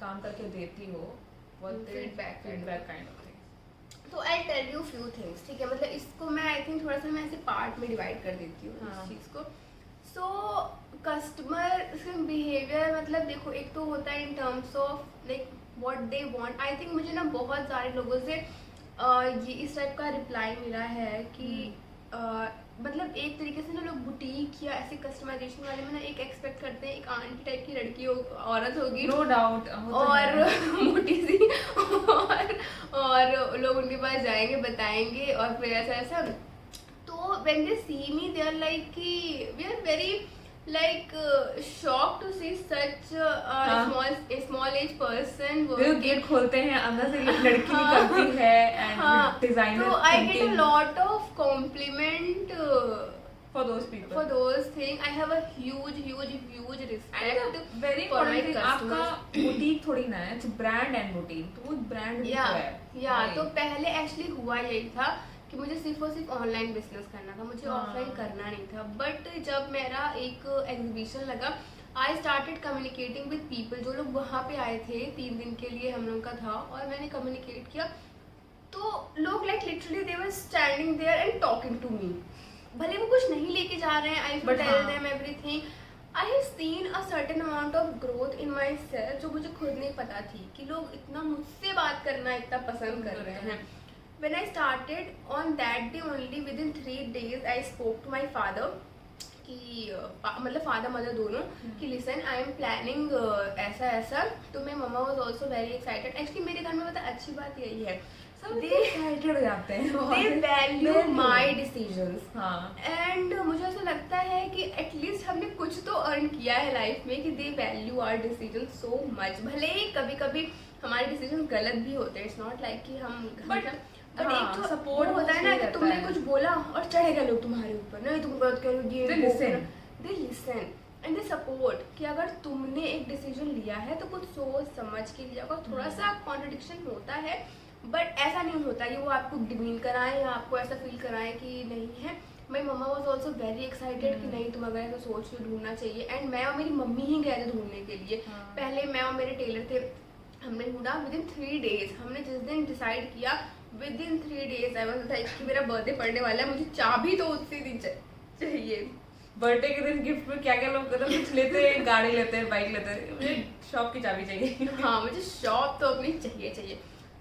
काम करके देती हो Feedback काइंड ऑफ थिंग। तो I tell you few things, ठीक है, मतलब इसको मैं आई थिंक थोड़ा सा मैं ऐसे पार्ट में डिवाइड कर देती हूँ हाँ। इस चीज़ को। सो कस्टमर बिहेवियर मतलब देखो, एक तो होता है in terms of like what they want. I think मुझे ना बहुत सारे लोगों से ये इस टाइप का रिप्लाई मिला है कि मतलब एक तरीके से ना लोग बुटीक या ऐसे कस्टमाइजेशन वाले में ना एक एक्सपेक्ट करते हैं एक आंटी टाइप की लड़की औरत होगी, नो डाउट, और मोटी सी और लोग उनके पास जाएंगे बताएंगे और फिर ऐसा ऐसा। तो when they see me they are like कि we are very like shocked to see such small age person वो गेट खोलते हैं, अंदर से एक लड़की निकलती है एंड डिजाइनर। तो I get a lot of compliment for those people, for those things. I have a huge respect very for my important thing, customers. आपका बुटीक थोड़ी ना है, इट्स ब्रांड एंड बुटीक, तो वो ब्रांड भी तो है। या तो पहले एक्चुअली हुआ यही था कि मुझे सिर्फ और सिर्फ ऑनलाइन बिजनेस करना था, मुझे ऑफलाइन करना नहीं था। बट जब मेरा एक एग्जीबिशन लगा, I started communicating with people. जो लोग वहाँ पे आए थे 3 दिन के लिए हम लोग का था, और मैंने कम्युनिकेट किया तो लोग like literally they were standing there and talking to me. भले वो कुछ नहीं लेके जा रहे हैं, I will tell them everything. I have seen a certain amount of growth in myself, जो मुझे खुद नहीं पता थी कि लोग इतना मुझसे बात करना इतना पसंद कर रहे हैं। When I started on that day only, within 3 days I spoke to my father कि मतलब फादर मदर दोनों कि लिसन आई एम प्लानिंग ऐसा ऐसा। तो मेरी mamma was also very excited. Actually मेरे घर में पता अच्छी बात यही है, सब एक्साइटेड हो जाते हैं, दे वैल्यू माय डिसीजंस। हाँ, एंड मुझे ऐसा लगता है कि एटलीस्ट हमने कुछ तो अर्न किया है लाइफ में कि they value our decision so much. भले ही कभी कभी हमारे डिसीजन गलत भी होते हैं, इट्स नॉट लाइक कि हम बट एक तो सपोर्ट होता है ना कि तुमने कुछ बोला और चढ़े गए लोग तुम्हारे ऊपर, नहीं तुम गलत करोगे, they listen and they support कि अगर तुमने एक डिसीजन लिया है तो कुछ सोच समझ के लिया होगा। थोड़ा सा कॉन्ट्रडिक्शन होता है, बट ऐसा नहीं होता कि वो आपको डिमीन कराएं या आपको ऐसा फील कराएं कि नहीं है। मेरी मम्मा वॉज ऑल्सो वेरी एक्साइटेड कि नहीं तुम अगर ऐसा सोच लो ढूंढना चाहिए। एंड मैं और मेरी मम्मी ही गए थे ढूंढने के लिए। पहले मैं और मेरे टेलर थे, हमने ढूंढा विदिन 3 days। हमने जिस दिन डिसाइड किया within 3 days I was like कि मेरा बर्थडे पड़ने वाला है, मुझे चाबी तो उसी दिन चाहिए। बर्थडे के दिन गिफ्ट में क्या क्या लोग कुछ लेते हैं, गाड़ी लेते हैं, बाइक लेते हैं, मुझे शॉप की चाबी चाहिए। हाँ, मुझे शॉप तो अपनी चाहिए।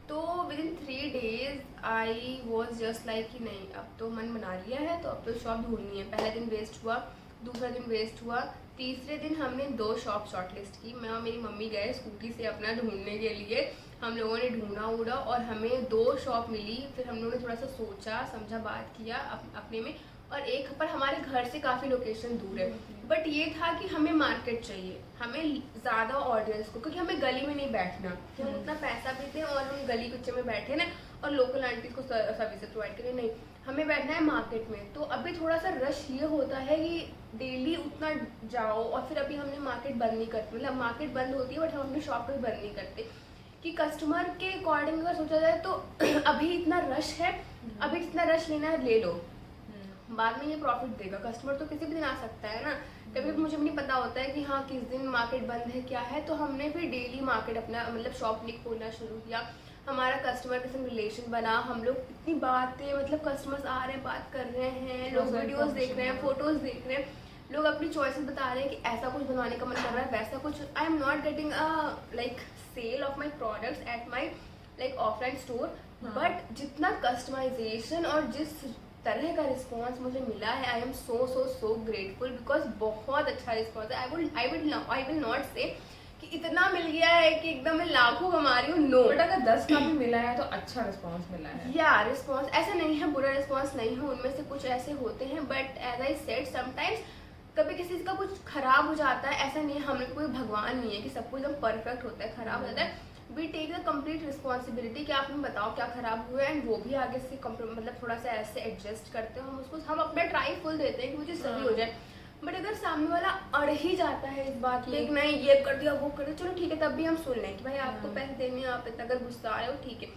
तो within 3 days I was just like कि नहीं अब तो मन बना लिया है तो अब तो शॉप ढूंढनी है। पहला दिन वेस्ट हुआ, दूसरा दिन वेस्ट हुआ, तीसरे दिन हमने 2 शॉप शॉर्टलिस्ट की। मैं और मेरी मम्मी गए स्कूटी से अपना ढूंढने के लिए। हम लोगों ने ढूंढा उड़ा और हमें 2 शॉप मिली। फिर हम लोगों ने थोड़ा सा सोचा समझा, बात किया अपने में, और एक पर हमारे घर से काफ़ी लोकेशन दूर है। बट ये था कि हमें मार्केट चाहिए, हमें ज़्यादा ऑडियंस को, क्योंकि हमें गली में नहीं बैठना कि हम उतना पैसा भी दें और हम गली कुच्चे में बैठे ना और लोकल आंटी को सर्विस प्रोवाइड करें, नहीं, हमें बैठना है मार्केट में। तो अभी थोड़ा सा रश ये होता है कि डेली उतना जाओ, और फिर अभी हमने मार्केट बंद नहीं करते, मतलब मार्केट बंद होती है बट हम अपनी शॉप पर बंद नहीं करते कि कस्टमर के अकॉर्डिंग अगर सोचा जाए तो अभी इतना रश है, अभी इतना रश लेना है ले लो, बाद में ये प्रॉफिट देगा। कस्टमर तो किसी भी दिन आ सकता है ना, कभी मुझे भी नहीं पता होता है कि हाँ किस दिन मार्केट बंद है क्या है। तो हमने फिर डेली मार्केट अपना मतलब शॉप नहीं खोलना शुरू किया। हमारा कस्टमर के साथ रिलेशन बना, हम लोग इतनी बातें, मतलब कस्टमर्स आ रहे हैं, बात कर रहे हैं, लोग वीडियोस देख रहे हैं, फोटोज देख रहे हैं, लोग अपनी चॉइसेस बता रहे हैं कि ऐसा कुछ बनवाने का मन कर रहा है, वैसा कुछ। I am not getting like sale of my products at my like offline store, but जितना कस्टमाइजेशन और जिस तरह का रिस्पॉन्स मुझे मिला है, I am so grateful, because बहुत अच्छा रिस्पॉन्स है। आई विल नॉट से कि इतना मिल गया है कि एकदम मैं लाखों कमा रही हूँ, नो। बट अगर 10 का भी मिला है तो अच्छा रिस्पॉन्स मिला है। या रिस्पॉन्स ऐसा नहीं है, बुरा रिस्पॉन्स नहीं है, उनमें से कुछ ऐसे होते हैं, but as I said sometimes कभी किसी का कुछ खराब हो जाता है, ऐसा नहीं है, हम लोग कोई भगवान नहीं है कि सब कुछ एकदम परफेक्ट होता है, खराब हो जाता है। We take the complete responsibility कि आप हमें बताओ क्या खराब हुआ है, एंड वो भी आगे से मतलब थोड़ा सा ऐसे एडजस्ट करते हो, हम उसको हम अपना ट्राई फुल देते हैं कि मुझे सही हो जाए। बट अगर सामने वाला अड़ ही जाता है इस बात में कि नहीं ये कर दिया वो कर दिया, चलो ठीक है, तब भी हम सुन लें कि भाई आपको पैसे देने हैं, आप इतना अगर गुस्सा आ रहे हो ठीक है,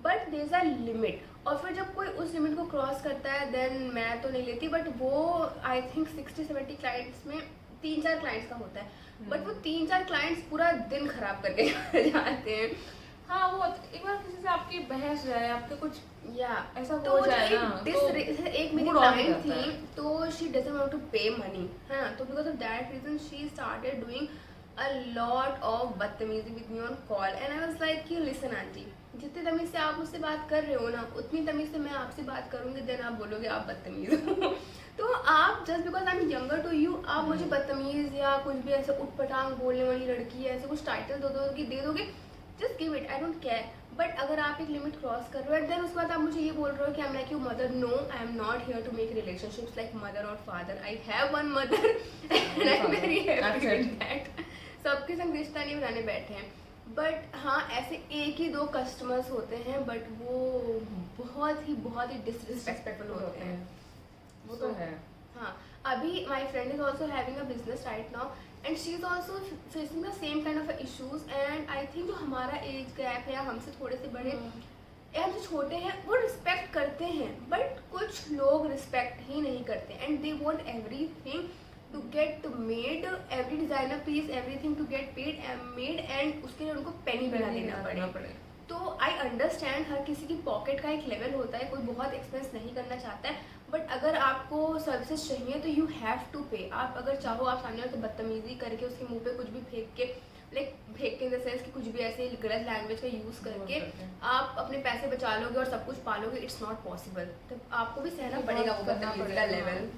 but there is a limit. और फिर जब कोई उस लिमिट को क्रॉस करता है देन मैं तो नहीं लेती, बट वो आई थिंक 60-70 क्लाइंट्स में 3-4 क्लाइंट्स का होता है, बट वो 3-4 क्लाइंट्स पूरा दिन खराब करके जाते हैं। हाँ, वो एक बार किसी से आपकी बहस जाए, आपके कुछ या ऐसा तो हो जाए ना, एक मेरी mood off हो क्लाइंट जाता थी, है। तो she doesn't want to pay money, है ना, तो because of that reason she started doing a lot of बदतमीजी with me on call, and I was like कि लिसन आंटी, जितनी तमीज से आप मुझसे बात कर रहे हो ना, उतनी तमीज से मैं आपसे बात करूंगी, देन आप बोलोगे आप बदतमीज हो। तो आप just because I am younger to you, आप मुझे बदतमीज या कुछ भी ऐसे उठपटांग बोलने वाली लड़की है ऐसे कुछ टाइटल दे दोगे, just give it, I don't care. But अगर आप एक लिमिट क्रॉस कर रहे हो एंड देन उसके बाद आप मुझे ये बोल रहे हो कि I am like you mother, no, I am not here to make relationships like mother और father, I have one mother and I am very happy with that. सबके संग रिश्ता नहीं बनाने बैठे हैं, बट हाँ ऐसे 1 ही 2 कस्टमर्स होते हैं, बट वो बहुत ही डिसरिस्पेक्टफुल होते हैं, वो तो है। हाँ, अभी my friend is also having a business right now and she is also facing the same kind of issues, and I think जो हमारा एज गैप है या हमसे थोड़े से बड़े या हमसे छोटे हैं वो रिस्पेक्ट करते हैं, बट कुछ लोग रिस्पेक्ट ही नहीं करते and they want everything to get made, every designer piece everything to get made and उसके लिए उनको पेनी बना देना पड़े। तो आई अंडरस्टैंड हर किसी की पॉकेट का एक लेवल होता है, कोई बहुत एक्सपेंस नहीं करना चाहता है, बट अगर आपको सर्विसेज चाहिए तो यू हैव टू पे। आप अगर चाहो आप सामने वाले से बदतमीजी करके उसके मुंह पे कुछ भी फेंक के फेंक के इन द सेंस कि कुछ भी ऐसे गलत लैंग्वेज का यूज करके आप अपने पैसे बचा लोगे और सब कुछ पालोगे, इट्स नॉट पॉसिबल। तो आपको भी सहना पड़ेगा वो बदतमीजी का लेवल।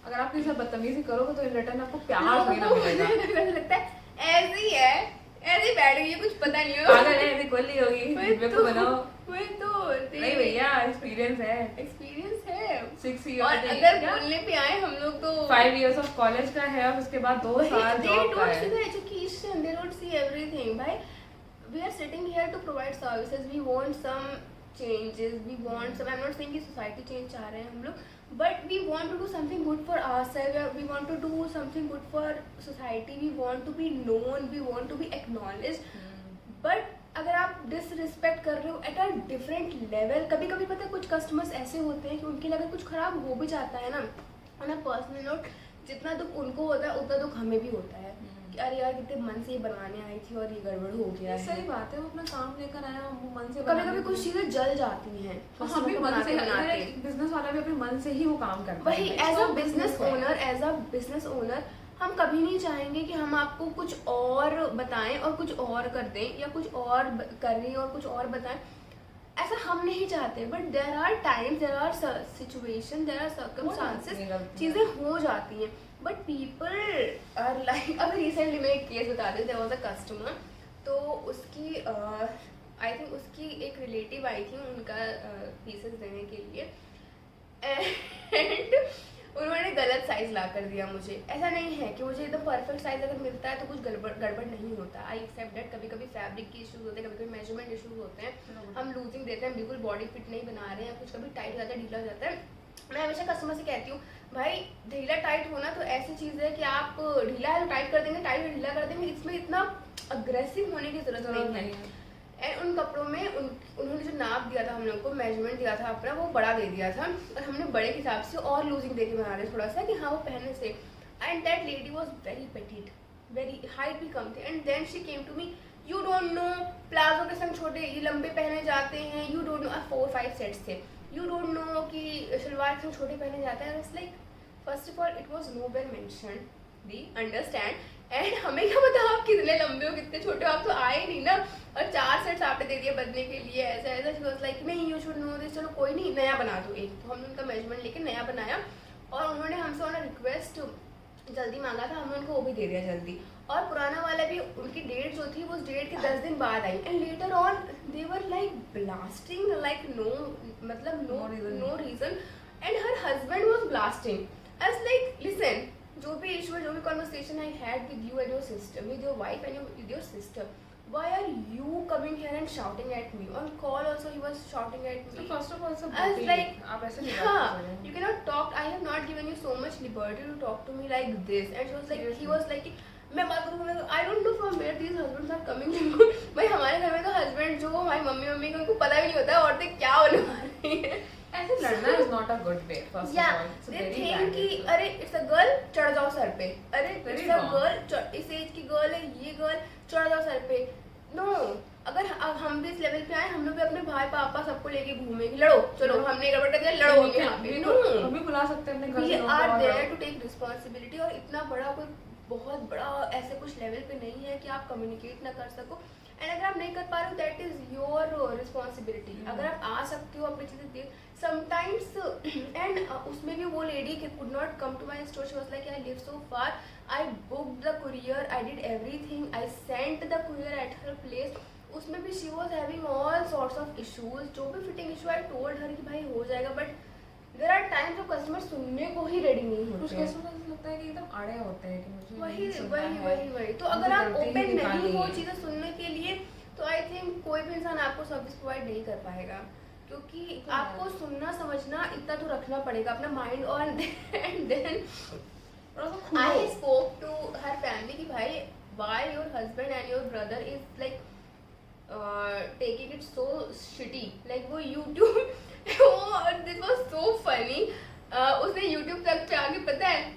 अगर आप किसी से बदतमीजी करोगे तो इन रिटर्न आपको प्यार थोड़ी ना मिलेगा। लगता है ऐसे ही है, ऐसे ही बैठ गई, कुछ पता नहीं हो, पागल है, ऐसी कोली होगी, वीडियो को बनाओ। वही तो नहीं भैया, एक्सपीरियंस है, 6 years। और अगर बोलने पे आए हम लोग तो 5 years of college का है और उसके बाद 2 साल they जॉब का don't है। see the education, they don't see everything. Bhai, we are sitting here to provide services, we want some changes, we want some, I'm not saying कि society change चाह रहे हैं हम लोग, but we want to do something good for ourselves, we want to do something good for society, we want to be known, we want to be acknowledged, but अगर आप disrespect कर रहे हो एट अ डिफरेंट लेवल, कभी कभी पता है कुछ कस्टमर्स ऐसे होते हैं कि उनके लिए अगर कुछ खराब हो भी जाता है ना, ऑन अ पर्सनल नोट, जितना दुख उनको होता है उतना दुख हमें भी होता है कि अरे यार कितने मन से ये बनवाने आई थी और ये गड़बड़ हो गया है। सही बात है, वो अपना काम लेकर आया, वो मन से कभी कभी कुछ चीजें जल जाती हैं, हम भी मन से बनाते, बिजनेस वाला भी अपने मन से ही वो काम करता है। वही एज अ बिजनेस ओनर हम कभी नहीं चाहेंगे कि हम आपको कुछ और बताएं और कुछ और कर दें या कुछ और करें और कुछ और बताएं। ऐसा हम नहीं चाहते, but there are times, there are situation, there are circumstances, चीज़ें हो जाती हैं, बट पीपल आर लाइक। अभी रिसेंटली मैं एक केस बता दी, देयर वाज अ कस्टमर, तो उसकी आई थिंक उसकी एक रिलेटिव आई थी उनका पीसेस देने के लिए, एंड उन्होंने गलत साइज ला कर दिया मुझे। ऐसा नहीं है कि मुझे एकदम परफेक्ट साइज अगर मिलता है तो कुछ गड़बड़ नहीं होता, आई एक्सेप्ट डेट। कभी कभी फैब्रिक के इश्यूज होते हैं, कभी कभी मेजरमेंट इश्यूज होते हैं, हम लूजिंग देते हैं, बिल्कुल बॉडी फिट नहीं बना रहे हैं, कुछ कभी टाइट हो जाता है, ढीला हो जाता है। मैं हमेशा कस्टमर से कहती हूँ भाई ढीला टाइट होना तो ऐसी चीज़ है कि आप ढीला है तो टाइट कर देंगे, टाइट है ढीला कर देंगे, इसमें इतना अग्रेसिव होने की जरूरत नहीं है। एंड उन कपड़ों में उन्होंने जो नाप दिया था हम लोग को, मेजरमेंट दिया था अपना, वो बड़ा दे दिया था, और हमने बड़े के हिसाब से और लूजिंग दे के बना रहे थोड़ा सा कि हाँ वो पहनने से। And that lady was very petite, very height भी कम थे, and then she came to me, you don't know palazzo के संग छोटे ये लंबे पहने जाते हैं, यू डोंट नो, 4-5 सेट्स थे, यू डोंट नो कि शलवार के संग छोटे पहने जाते हैं। It's like first of all it was no well mention, the understand, and हमें क्या पता आप कितने लंबे हो कितने छोटे हो, आप तो आए नहीं ना, और 4 सेट्स आपने दे दिए बदलने के लिए, ऐसा ऐसा। शी वाज लाइक नहीं यू शुड नो दिस, चलो कोई नहीं नया बना दो एक। तो हमने उनका मेजरमेंट लेके नया बनाया, और उन्होंने हमसे ऑन रिक्वेस्ट जल्दी मांगा था, हमने उनको वो भी दे दिया जल्दी, और पुराना वाला भी, उनकी डेट जो थी वो डेट के 10 दिन बाद आई, and later on they were like blasting, like मतलब no reason, and her husband was blasting as like listen, जो भी इशू है, जो भी conversation I had with you and your sister, with your wife and with your sister, why are you coming here and shouting at me? On call also he was shouting at me. So first of all, it's a I was like, आप ऐसे नहीं हाँ, you cannot talk. I have not given you so much liberty to talk to me like this. And she was like, he was like, मैं बात करूँ, I don't know from where these husbands are coming. भाई हमारे घर में तो husband जो हमारी मम्मी को उनको पता भी नहीं होता औरतें क्या होने वाली हैं। ऐसे लड़ना is not a good way. First of all, it's a they very think bad कि way. अरे it's a girl चढ़ जाओ सर पे, अरे Very it's a wrong. girl, इस एज की गर्ल है, ये गर्ल चढ़ जाओ सर पे। नो, अगर हम भी इस लेवल पे आए, हम लोग भी अपने भाई पापा सबको लेके घूमेंगे, लड़ो चलो हमने गड़बड़ कर दिया, लड़ो हम यहाँ पे। नो, हम भी बुला सकते हैं अपने घर वी से लोगों आर को, देयर टू टेक रिस्पॉन्सिबिलिटी, और इतना बड़ा कोई बहुत बड़ा ऐसे कुछ लेवल पे नहीं है कि आप कम्युनिकेट ना कर सको। एंड अगर आप नहीं कर पा रहे हो दैट इज योर रिस्पॉन्सिबिलिटी। अगर आप आ सकते हो अपनी चीज़ें देख समटाइम्स, एंड उसमें भी वो lady could not come to my store, she was like I live so far, I booked the courier, I did everything, I sent the courier at her place. उसमें भी she was having all sorts of issues, जो भी fitting issue I told her कि भाई हो जाएगा, but there are times जो customer सुनने को ही रेडी नहीं कुछ होते हैं। कस्टमर ऐसा लगता है कि एकदम आड़े होते हैं कि मुझे वही नहीं सुनना वही है, वही वही तो मुझे अगर आप गलती ही ओपन दिखानी नहीं हो है। चीज़ें सुनने के लिए, तो आई थिंक कोई भी इंसान आपको सर्विस प्रोवाइड नहीं कर पाएगा, क्योंकि तो है। आपको सुनना समझना इतना तो रखना पड़ेगा अपना माइंड ऑन, एंड देन थोड़ा सा खुलो। I spoke to her family कि भाई why your husband and your brother is like taking it so shitty, like वो YouTube this was so funny, उसने यूट्यूब तक पे आके पता है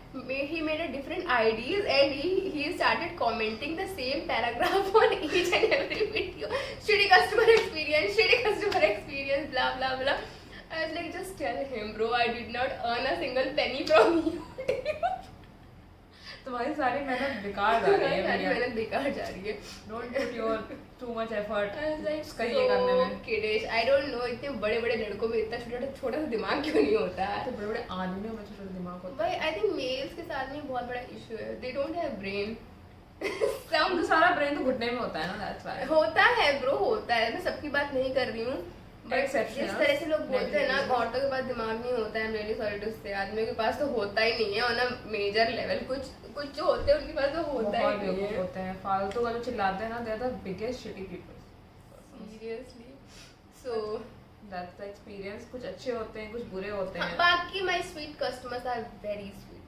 he made a different IDs and he started commenting the same paragraph on each and every video, shitty customer experience, blah blah blah. I was like, just tell him bro, I did not earn a single penny from YouTube. तुम्हारी सारी मेहनत बेकार जा रही है सारी भैया। मेहनत बेकार जा रही है। Don't put your too much effort I was like उसका ये करने में। so kiddish. I don't know इतने बड़े बड़े लड़कों में इतना छोटा सा दिमाग क्यों नहीं होता है। तो बड़े बड़े आदमियों में छोटा दिमाग होता भाई आई थिंक मेल्स के साथ में बहुत बड़ा इशू है, दे डोंट हैव ब्रेन। है। उनका सारा ब्रेन तो घुटने में होता है ना, that's why। होता है ब्रो, होता है, मैं सबकी बात नहीं कर रही हूँ, बट Exception, जिस तरह से लोग बोलते हैं ना Negatives। औरतों के पास दिमाग नहीं होता है, रियली सॉरी टू से, आदमियों के पास तो होता ही नहीं है ऑन अ मेजर लेवल, कुछ जो होते हैं उनके पास तो होता ही बहुत नहीं बेवकूफ है होते हैं, फालतू का जो चिल्लाते हैं ना, they are the biggest shitty people। Seriously. So That's the experience। कुछ अच्छे होते हैं, कुछ बुरे होते हैं। बाकी my sweet customers are very sweet,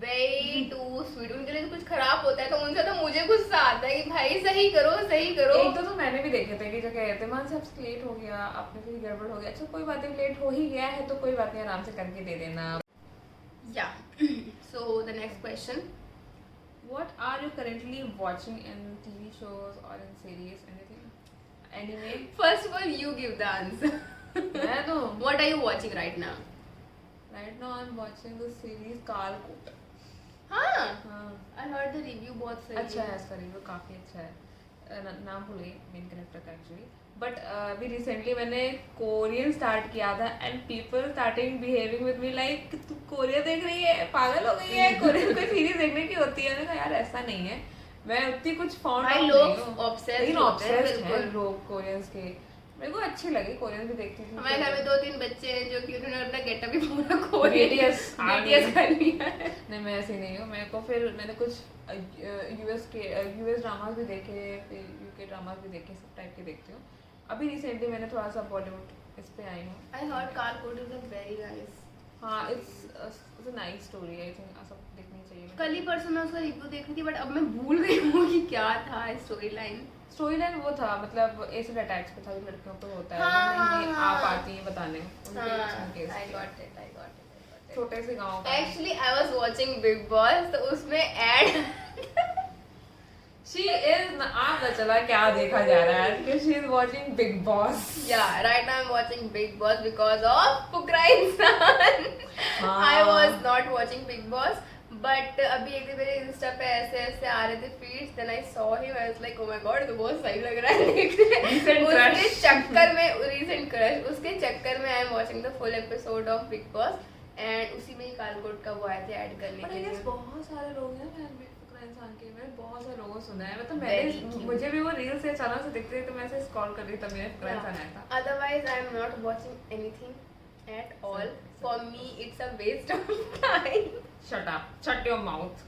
very too sweet. उनके लिए कुछ खराब होता है तो उनसे तो मुझे गुस्सा आता है कि भाई सही करो सही करो। एक तो मैंने भी देखे थे कि जो कह रहे थे मान से आपसे लेट हो गया, आपने फिर गड़बड़ हो गया, अच्छा कोई बात नहीं, लेट हो ही गया है तो कोई बात नहीं, आराम से करके दे देना। या so the next question, What are you currently watching in TV shows or in series, anything? Anime? First of all you give the answer. मैं तो what are you watching right now? right now I'm watching the series Kaalkoot. हाँ, हाँ, I heard the review बहुत सही अच्छा है इसका review, काफी अच्छा है। नाम भूल गई मेन कैरेक्टर का एक्चुअली, बट अभी रिसेंटली मैंने कोरियन स्टार्ट किया था and people starting behaving with me like तू कोरियन देख रही है, पागल हो गई है, कोरियन कोई सीरीज देखने की होती है। मैंने कहा यार ऐसा नहीं है, मैं उतनी कुछ फाउंड भाई नहीं लोग हूँ, obsessed लेकिन होते हैं, obsessed हैं बिल्कुल। लोग कोरियंस के। मेरे को अच्छी लगी, कोरियन भी देखती थी। हमारे घर में 2-3 बच्चे हैं जो कि उन्होंने अपना गेटअप ही पूरा कोरियन BTS कर लिया है। नहीं मैं ऐसी नहीं हूँ। मेरे को फिर मैंने कुछ यूएस ड्रामास भी देखे, फिर यूके ड्रामास भी देखे, सब टाइप के देखती हूँ। अभी रिसेंटली मैंने थोड़ा सा बॉलीवुड इस पे आई हूँ। I heard Kalkut is a very nice. हाँ it's a nice story, I think सब देखनी चाहिए। कल ही परसों मैं उसका रिव्यू देख रही थी बट अब मैं भूल गई हूँ कि क्या था स्टोरी लाइन। वो था मतलब एसिड अटैक्स पे था, लड़कियों पे होता है, हाँ, वो नहीं हाँ, आप हाँ। आती हैं बताने उनके केस I पे। got it. छोटे से गांव का। Actually, I was watching Big Boss तो उसमें ad She is आप न चला क्या देखा जा रहा है कि she is watching Big Boss. Yeah, right now I'm watching Big Boss because of Pukra Insan. हाँ। I was not watching Big Boss, but अभी एक दिन मेरे इंस्टा पे ऐसे आ रहे थे feeds, then I saw him, I was like, oh my god, तो बहुत सही लग रहा है देखने। Recent उसके crush. चक्कर में recent crush, उसके चक्कर में I am watching the full episode of Big Boss, and उसी में ही कालकोट का वो आए थे ऐड करने But के I guess लिए। बहुत सारे लोग हैं फुकरा इंसान के, मैंने बहुत सारे लोगों को सुना है, मतलब Very मैंने cute. मुझे भी वो रील से अचानक से दिखते थे तो मैं ऐसे स्क्रॉल कर रही तब मेरे फुकरा इंसान आया था। Otherwise, I am not watching anything at all. For me, it's a waste of time. Shut up, shut your mouth.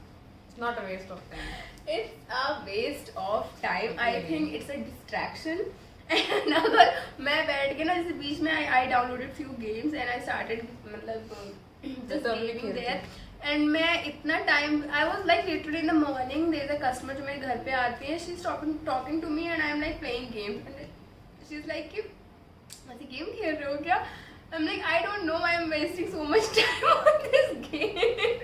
It's not a waste of time. It's a waste of time. I Okay. think it's a distraction. And अगर मैं बैठ के ना जैसे बीच में I downloaded few games and I started मतलब just तब भी gaming खेलती there. And मैं इतना time I was like literally in the morning there is a customer जो मेरे घर पे आती है, she's talking to me and I'm like playing games and she's like कि ऐसे गेम खेल रहे हो क्या? I'm like I don't know, I'm wasting so much time on this game.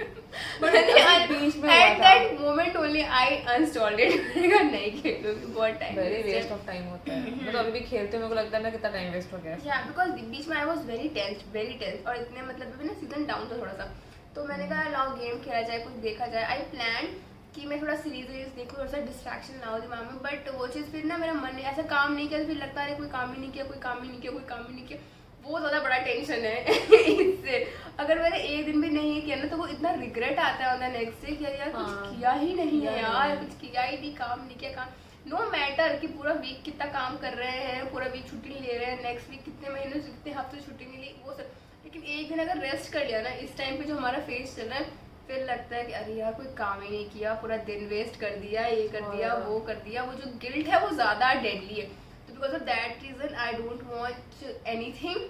But मैंने अभी बीच में हुआ at था। that moment only I uninstalled it. मैंने कहा नहीं खेलूंगी, बहुत time very waste of time होता है, मतलब अभी भी खेलते मेरे को लगता है ना कितना टाइम वेस्ट हो गया है। या बिकॉज बीच में आई वॉज वेरी टेंस और इतने मतलब अभी ना सीजन डाउन था थोड़ा सा, तो मैंने कहा लाओ गेम खेला जाए, कुछ देखा जाए। आई प्लान कि मैं थोड़ा सीरीज देखूँ, थोड़ा सा डिस्ट्रैक्शन लाओ दिमाग में, बट वो चीज़ फिर ना मेरा मन ऐसा काम नहीं किया, फिर लगता है कोई काम ही नहीं किया, कोई काम ही नहीं किया, कोई काम ही नहीं किया। वो ज़्यादा बड़ा टेंशन है इससे। अगर मैंने एक दिन भी नहीं किया ना तो वो इतना रिग्रेट आता है ऑन द नेक्स्ट डे कि यार कुछ हाँ। किया ही नहीं है किया यार, नहीं। कुछ किया ही नहीं, काम नहीं किया, काम नो मैटर कि पूरा वीक कितना काम कर रहे हैं, पूरा वीक छुट्टी ले रहे हैं, नेक्स्ट वीक कितने महीने से कितने हफ्ते छुट्टी नहीं ली, वो सब। लेकिन एक दिन अगर रेस्ट कर लिया ना इस टाइम पे जो हमारा फेस चल रहा है, फिर लगता है कि अरे यार कोई काम ही नहीं किया, पूरा दिन वेस्ट कर दिया, ये कर दिया, वो कर दिया। वो जो गिल्ट है वो ज़्यादा डेडली है। तो because of that reason I don't watch anything.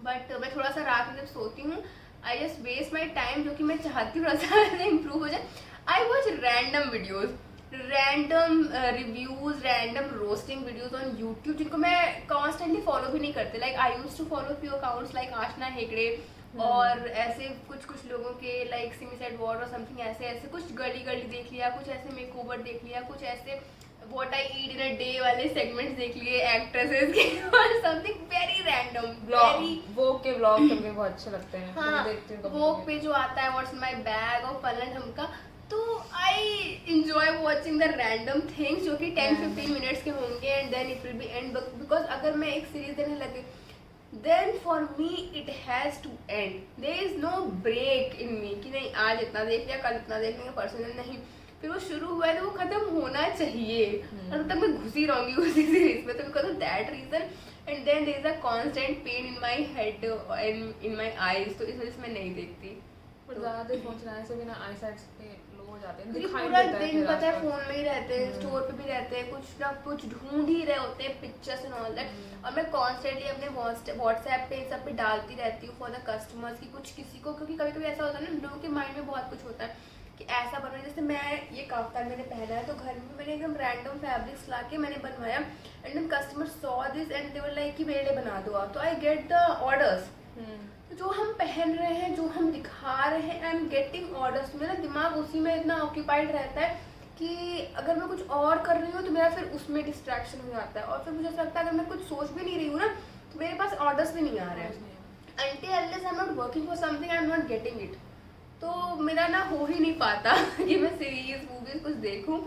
But मैं थोड़ा सा रात में जब सोती हूँ I just waste my time, जो कि मैं चाहती हूँ थोड़ा सा इम्प्रूव हो जाए। I watch random videos, random reviews, random roasting videos on YouTube, जिनको मैं कॉन्स्टेंटली फॉलो भी नहीं करती। Like I use to follow few accounts like Aashna Hegde और ऐसे कुछ लोगों के लाइक सिमी सेड वॉर और समथिंग, ऐसे कुछ गली देख लिया, कुछ ऐसे मेक ओवर देख लिया, कुछ ऐसे what I eat in a day वाले सेगमेंट्स देख लिए एक्ट्रेसेस के और समथिंग वेरी रैंडम, वेरी वो के व्लॉग करके बहुत अच्छे लगते हैं। हाँ, मैं देखती हूँ वो पे जो आता है व्हाट्स इन माय बैग और फलन ढमका, तो I enjoy watching the random things जो कि 10-15 मिनट्स के होंगे and then it will be end. Because अगर मैं एक सीरीज देखने लगी then for me it has to end, there is no break in me कि नहीं आज इतना देख लिया, कल इतना देख लिया, परसों नहीं। फिर वो शुरू हुआ है तो वो खत्म होना चाहिए, तब तक मैं घुसी रहूंगी उसी सीरीज में। तो because of that reason and then there is a constant pain in my head and in my eyes, तो इस वजह से मैं नहीं देखती। पर ज़्यादा देर फोन चलाने से भी ना आई साइट्स पे लो हो जाते हैं, क्योंकि दिखाई पूरा देता है दिन फिर पता है आसपास। फोन में ही रहते हैं, स्टोर पे भी रहते हैं, कुछ ना कुछ ढूंढ ही रहे होते हैं, पिक्चर्स एंड ऑल दैट। और मैं कॉन्स्टेंटली अपने व्हाट्सएप पे इन सब पे डालती रहती हूँ फॉर द कस्टमर्स की कुछ किसी को, क्योंकि कभी कभी ऐसा होता है ना लोगों के माइंड में बहुत कुछ होता है कि ऐसा बनवाना। जैसे मैं ये काफ्तान मैंने पहना है तो घर में मैंने एकदम रैंडम फैब्रिक्स ला के मैंने बनवाया and then customer saw this and they were like कि मेरे लिए बना दो आप, तो आई गेट द ऑर्डर्स। जो हम पहन रहे हैं, जो हम दिखा रहे हैं, आई एम गेटिंग ऑर्डर्स। मेरा दिमाग उसी में इतना ऑक्यूपाइड रहता है कि अगर मैं कुछ और कर रही हूँ तो मेरा फिर उसमें डिस्ट्रैक्शन हो जाता है, और फिर मुझे ऐसा लगता है अगर मैं कुछ सोच भी नहीं रही हूँ ना तो मेरे पास ऑर्डर्स भी नहीं आ रहे हैं। until unless I'm not working for something I'm not getting it, तो मेरा ना हो ही नहीं पाता कि मैं सीरीज मूवीज कुछ देखूं।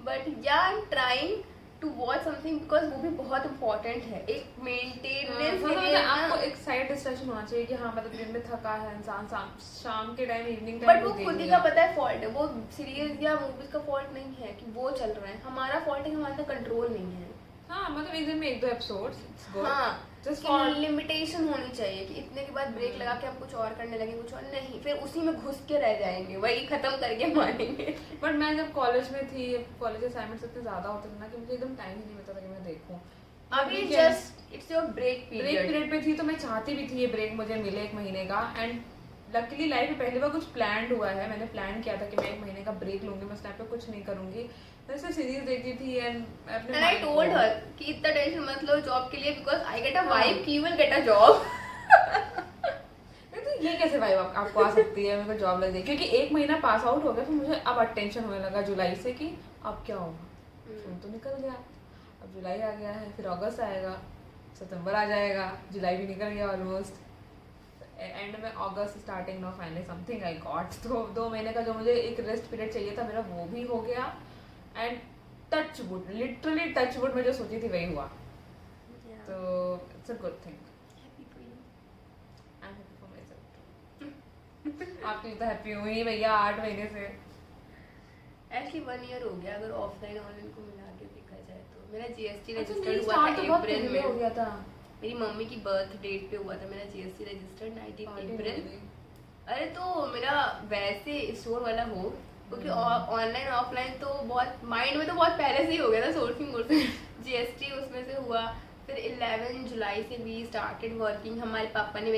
बट या I am trying to watch something, because वो भी बहुत इंपॉर्टेंट है एक मेंटेनेंस के लिए मतलब आपको ना। एक साइड डिस्ट्रैक्शन होना चाहिए कि हाँ मतलब दिन में थका है इंसान, शाम के टाइम इवनिंग बट टाइम वो खुद ही का पता है फॉल्ट है, वो सीरीज या मूवीज का फॉल्ट नहीं है कि वो चल रहा है, हमारा फॉल्ट है कि हमारे कंट्रोल नहीं है। हाँ मतलब एक दिन में 1-2 एपिसोड्स इट्स गुड। हाँ, जस्ट कि फॉर लिमिटेशन होनी चाहिए कि इतने के बाद ब्रेक लगा के हम कुछ और करने लगे, कुछ और नहीं, फिर उसी में घुस के रह जाएंगे, वही खत्म करके मानेंगे। बट मैं जब कॉलेज में थी, कॉलेज असाइनमेंट्स इतने ज्यादा होते थे ना कि मुझे एकदम टाइम ही नहीं मिलता था कि मैं देखूं। अभी just it's your break break period पे थी तो मैं चाहती भी थी ये ब्रेक मुझे मिले 1 महीने का, एंड लकीली लाइफ में पहली बार कुछ प्लान्ड हुआ है। मैंने प्लान किया था कि मैं 1 महीने का ब्रेक लूंगी, मैं उस टाइम पे कुछ नहीं करूंगी, मैं सिर्फ सीरीज देखती थी एंड अपने And I told her कि इतना टेंशन मत लो जॉब के लिए, because I get a vibe कि you will get a job। तो ये कैसे वाइब आपको आ सकती है, मेरे को जॉब लग जाएगी, क्योंकि 1 महीना पास आउट हो गया तो मुझे अब टेंशन होने लगा जुलाई से कि अब क्या होगा। जून तो निकल गया, अब जुलाई आ गया है, फिर अगस्त आएगा, सितंबर आ जाएगा, जुलाई भी निकल गया ऑलमोस्ट, एंड में अगस्त स्टार्टिंग में फाइनली समथिंग आई गॉट। तो 2 महीने का जो मुझे एक रेस्ट पीरियड चाहिए था मेरा वो भी हो गया, and touch wood, literally touch wood में जो सोची थी वही हुआ। तो it's a good thing. I am happy for my self. आपके लिए तो हैप्पी हुई ही भैया 8 महीने से। एक्चुअली 1 ईयर हो गया अगर ऑफलाइन ऑनलाइन को मिला के देखा जाए तो। मेरा जीएसटी अच्छा, रजिस्टर्ड हुआ start तो था बहुत अप्रैल पहले में, हो गया था। मेरी मम्मी की बर्थ डेट पे हुआ था मेरा जीएसटी रजिस्टर्ड 19 अप्रैल। अरे तो मेरा वैसे स्टोर वाला हो, क्योंकि ऑनलाइन ऑफलाइन तो बहुत माइंड में तो बहुत पहले से ही हो गया था सोर्सिंग जीएसटी उसमें से हुआ। फिर 11 जुलाई से वी स्टार्टेड वर्किंग। मेरे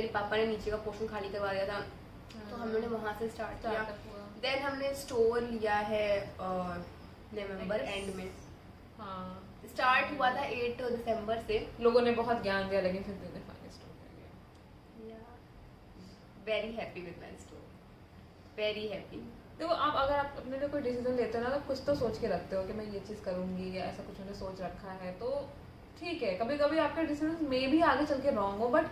पापा ने नीचे का पोर्शन खाली करवा दिया था, तो हम लोगों ने वहाँ से स्टार्ट किया। देन हमने स्टोर लिया है नवंबर एंड में। हाँ, स्टार्ट हुआ था 8 दिसंबर से। लोगों ने बहुत ज्ञान दिया लेकिन फिर मैंने फाइनली स्टोर कर लिया। Very happy with my store, very happy. देखो आप अगर आप अपने लिए कोई डिसीजन लेते हो ना तो कुछ तो सोच के रखते हो कि मैं ये चीज़ करूंगी या ऐसा कुछ मैंने सोच रखा है, तो ठीक है। कभी कभी आपके डिसीजन में भी आगे चल के रॉन्ग हो, बट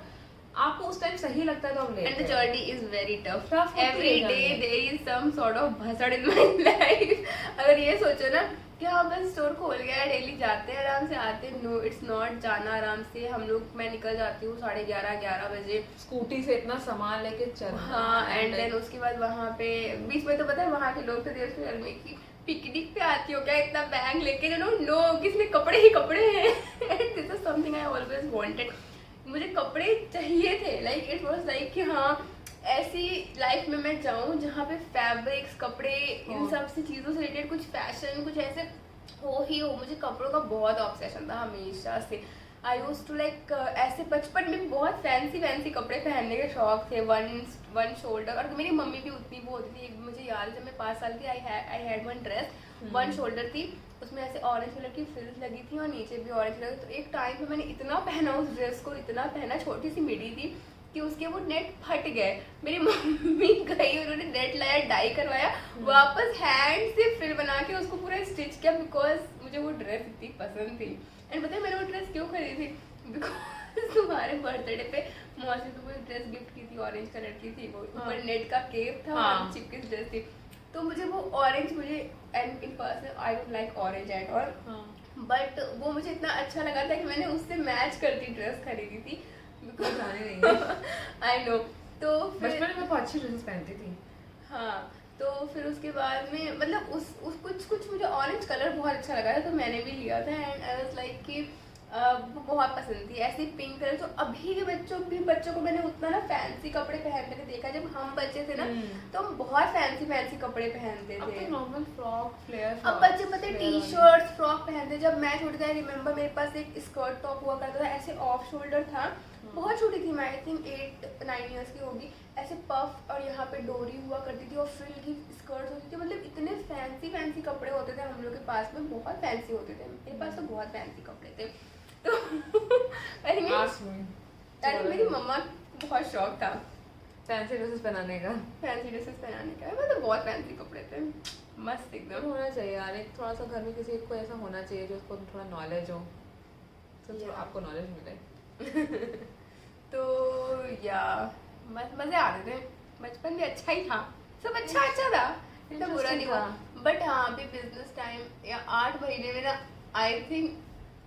आपको उस टाइम सही लगता है तो आप लेते हो। And the journey is very tough. Tough होती Every है day journey। there is some sort of भसड़ in my life. अगर ये सोचो ना कि हाँ बस स्टोर खोल गया है, डेली जाते हैं आराम से, आते हैं, नो इट्स नॉट जाना आराम से। हम लोग, मैं निकल जाती हूँ 11:30 बजे स्कूटी से इतना सामान लेके चल। हाँ, एंड देन उसके बाद वहाँ पे बीच में तो पता है वहाँ के लोग तो देर से में कि पिकनिक पे आती हो क्या इतना बैग लेके, नो किसने कपड़े ही कपड़े हैं। This is something I always wanted. मुझे कपड़े चाहिए थे, लाइक इट वाज लाइक कि हाँ ऐसी लाइफ में मैं जाऊँ जहाँ पे फैब्रिक्स, कपड़े, इन सब से चीज़ों से रिलेटेड कुछ फैशन कुछ ऐसे हो ही हो। मुझे कपड़ों का बहुत ऑब्सेशन था हमेशा से। आई यूज टू लाइक ऐसे बचपन में बहुत फैंसी कपड़े पहनने के शौक थे, वन शोल्डर। और मेरी मम्मी भी उतनी वो होती थी, मुझे याद है जब मैं 5 साल की I had one dress, 1 shoulder थी, उसमें ऐसे ऑरेंज कलर की फ्रिल्स लगी थी और नीचे भी ऑरेंज कलर। तो एक टाइम पे मैंने इतना पहना उस ड्रेस को, इतना पहना, छोटी सी मिडी थी कि उसके वो नेट फट गए। मेरी मम्मी गई, उन्होंने नेट लाया, डाई करवाया, वापस हैंड से फ्रिल बना के उसको पूरा स्टिच किया, बिकॉज मुझे वो ड्रेस इतनी पसंद थी। एंड पता है मैंने वो ड्रेस क्यों खरीदी थी? बिकॉज तुम्हारे बर्थडे पे मौसी तो वो ड्रेस गिफ्ट की थी, ऑरेंज कलर की थी, वो ऊपर नेट का केप था और चिपकी ड्रेस थी। तो मुझे वो ऑरेंज, मुझे and in person I don't like orange at all, but वो मुझे इतना अच्छा लगा था कि मैंने उससे मैच करती ड्रेस खरीदी थी। बिकॉज जाने नहीं आई नो। तो बचपन में बहुत अच्छी ड्रेस पहनती थी। हाँ, तो फिर उसके बाद में मतलब उस कुछ मुझे ऑरेंज कलर बहुत अच्छा लगा था, तो मैंने भी लिया था। एंड आई वाज लाइक कि वो बहुत पसंद थी। ऐसे पिंक कलर, तो अभी के बच्चों को मैंने उतना ना फैंसी कपड़े पहनते हुए देखा। जब हम बच्चे थे ना तो हम बहुत फैंसी कपड़े पहनते थे। नॉर्मल फ्रॉक, फ्लेयर, अब बच्चे पता है टी शर्ट फ्रॉक पहनते। जब मैं छोटी थी, रिमेम्बर मेरे पास एक स्कर्ट टॉप हुआ करता था, ऐसे ऑफ शोल्डर था, बहुत छोटी थी मैं, आई थिंक 8-9 ईयर्स की होगी। ऐसे पफ और यहाँ पे डोरी हुआ करती थी और फ्रिल की स्कर्ट होती थी। मतलब इतने फैंसी कपड़े होते थे हम लोग के पास में, बहुत फैंसी होते थे। मेरे पास तो बहुत फैंसी कपड़े थे। तो अरे मेरी मम्मा को बहुत शौक था फैंसी ड्रेसेस पहनाने का, मतलब बहुत फैंसी कपड़े थे, मस्त एकदम। होना चाहिए यार, एक थोड़ा सा घर में किसी को ऐसा होना चाहिए जो उसको थोड़ा नॉलेज हो, तो आपको नॉलेज मिले। तो या मजे आते थे, बचपन भी अच्छा ही था, सब अच्छा था, इतना बुरा नहीं हुआ। बट हाँ, अभी बिजनेस टाइम या 8 महीने में ना आई थिंक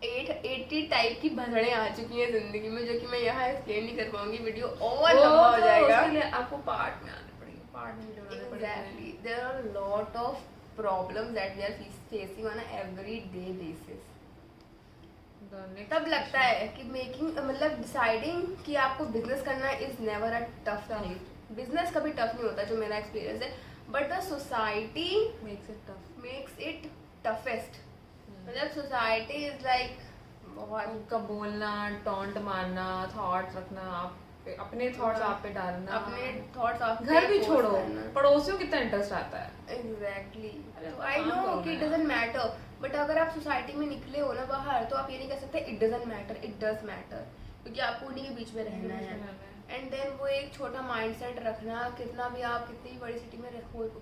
80 टाइप की भसड़ें आ चुकी हैं जिंदगी में, जो कि मैं यहाँ एक्सप्लेन नहीं कर पाऊंगी, वीडियो और लंबा हो जाएगा। उसके लिए आपको पार्ट में आने पड़ेंगे, पार्ट में वीडियो बनाने पड़ेंगे। Exactly. There are a lot of problems that we are facing on a everyday basis. तब लगता है कि मेकिंग मतलब डिसाइडिंग कि आपको बिजनेस करना is never a tough thing. Business कभी टफ नहीं होता, जो मेरा एक्सपीरियंस है, but the society makes it toughest. मतलब सोसाइटी इज लाइक बहुत उनका बोलना, टॉन्ट मारना, थॉट्स रखना, आप अपने थॉट्स आप पे डालना, अपने थॉट्स आप घर भी छोड़ो, पड़ोसियों कितना इंटरेस्ट आता है। एग्जैक्टली, तो आई नो कि इट डजंट मैटर, बट अगर आप सोसाइटी में निकले हो ना बाहर, तो आप ये नहीं कह सकते it doesn't matter, it does matter, क्योंकि आपको उन्हीं के बीच में रहना है। एंड देन वो एक छोटा माइंडसेट रखना, कितना भी आप कितनी भी बड़ी सिटी में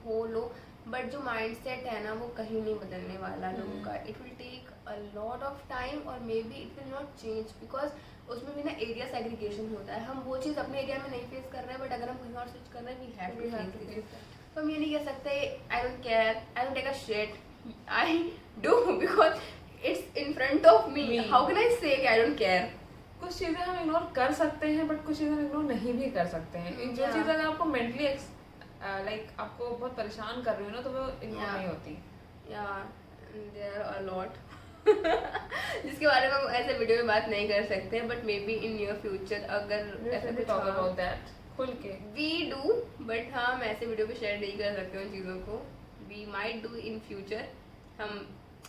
हो लो, बट जो माइंडसेट है ना वो कहीं नहीं बदलने वाला लोगों का। It will take a lot of time और maybe it will not change, because उसमें भी ना एरिया सेग्रीगेशन होता है। हम वो चीज़ अपने एरिया में नहीं फेस कर रहे हैं, बट अगर हम कहीं और स्विच कर रहे हैं, we have to face it. तो हम ये नहीं कह सकते I don't care, I don't take a shit, I do, because it's in front of me. How can I say I don't care? कुछ चीजें हम इग्नोर कर सकते हैं, बट कुछ चीजें इग्नोर नहीं भी कर सकते हैं। जो चीज़ अगर आपको मेंटली लाइक आपको बहुत परेशान कर रही हो ना, तो वो इग्नोर नहीं होती। देयर आर अ लॉट जिसके बारे में हम ऐसे वीडियो में बात नहीं कर सकते, but may be in near future अगर ऐसा कुछ टॉक अबाउट दैट खुल के वी डू, बट हम ऐसे वीडियो पे शेयर नहीं कर सकते उन चीज़ों को। We might do in future, हम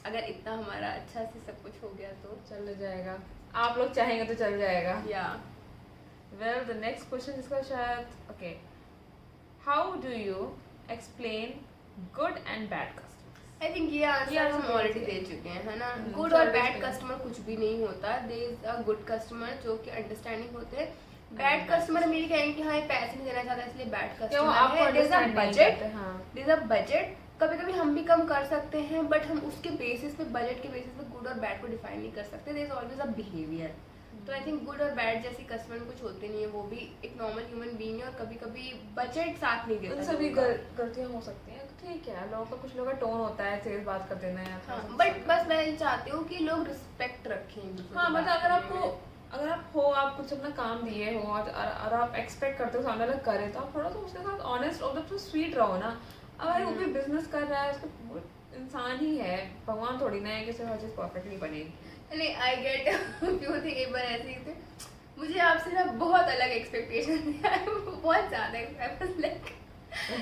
अगर इतना हमारा अच्छा से सब कुछ हो गया तो चल जाएगा। आप लोग चाहेंगे तो चल जाएगा। या वेल द नेक्स्ट क्वेश्चन इसका शायद okay, how do you explain good and bad customers? I think ये आंसर हम ऑलरेडी दे चुके हैं, है ना। गुड और बैड कस्टमर कुछ भी नहीं होता। There is a good customer जो कि अंडरस्टैंडिंग होते हैं। बैड कस्टमर मेरी कहेंगे कि हाँ ये पैसे नहीं देना चाहता इसलिए बैड कस्टमर है। There is a budget, there is a budget. कभी कभी हम भी कम कर सकते हैं, बट हम उसके बेसिस पे, बजट के बेसिस पे गुड और बैड को डिफाइन नहीं कर सकते। There is always a behaviour. तो आई थिंक गुड और बैड जैसी कस्टमर कुछ होते नहीं है, वो भी एक नॉर्मल ह्यूमन बीइंग है, और कभी कभी बजट साथ नहीं देता। उन सभी गलतियां हो सकती हैं, ठीक है। लोगों का कुछ लोगों का टोन होता है, तेज बात कर देना है। हाँ, बट बस मैं ये चाहती हूँ कि लोग रिस्पेक्ट रखें। हाँ, मतलब अगर आप हो, आप कुछ अपना काम दिए हो और आप एक्सपेक्ट करते हो सामने वाला करे, तो आप थोड़ा सा उसके साथ ऑनेस्ट और तो स्वीट रहो ना। अगर वो भी बिजनेस कर रहा है, उसको इंसान ही है, भगवान थोड़ी ना है कि सिर्फ हर चीज परफेक्टली बनेगी। नहीं, आई गेट फ्यू थिंग। एक बार ऐसे ही थे, मुझे आपसे ना बहुत अलग एक्सपेक्टेशन थे, बहुत ज्यादा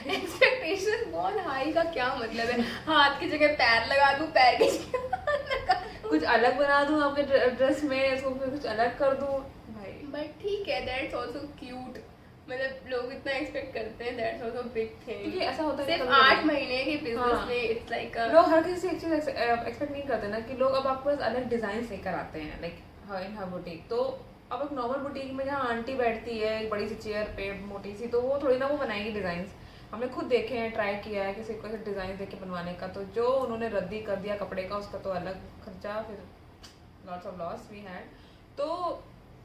एक्सपेक्टेशन बहुत हाई का क्या मतलब है? हाथ की जगह पैर लगा दूं, पैर की जगह कुछ अलग बना दूं आपके ड्रेस में, इसको कुछ अलग कर दूं भाई। बट ठीक है, दैट्स आल्सो क्यूट। मतलब लोग इतना एक्सपेक्ट करते हैं, दैट्स आल्सो बिग थिंग। क्योंकि ऐसा होता है सिर्फ 8 महीने के बिजनेस में इट्स लाइक लोग हर किसी से एक चीज एक्सपेक्ट नहीं करते ना, कि लोग अब आपको अलग डिजाइन लेकर आते हैं, लाइक इन हर बुटीक। तो अब एक नॉर्मल बुटीक में जहाँ आंटी बैठती है एक बड़ी सी चेयर पे मोटी सी, तो वो थोड़ी ना वो बनाएगी डिजाइन। हमने खुद देखे हैं, ट्राई किया है किसी को डिजाइन देके बनवाने का, तो जो उन्होंने रद्दी कर दिया कपड़े का, उसका तो अलग खर्चा, फिर lots of loss we had. तो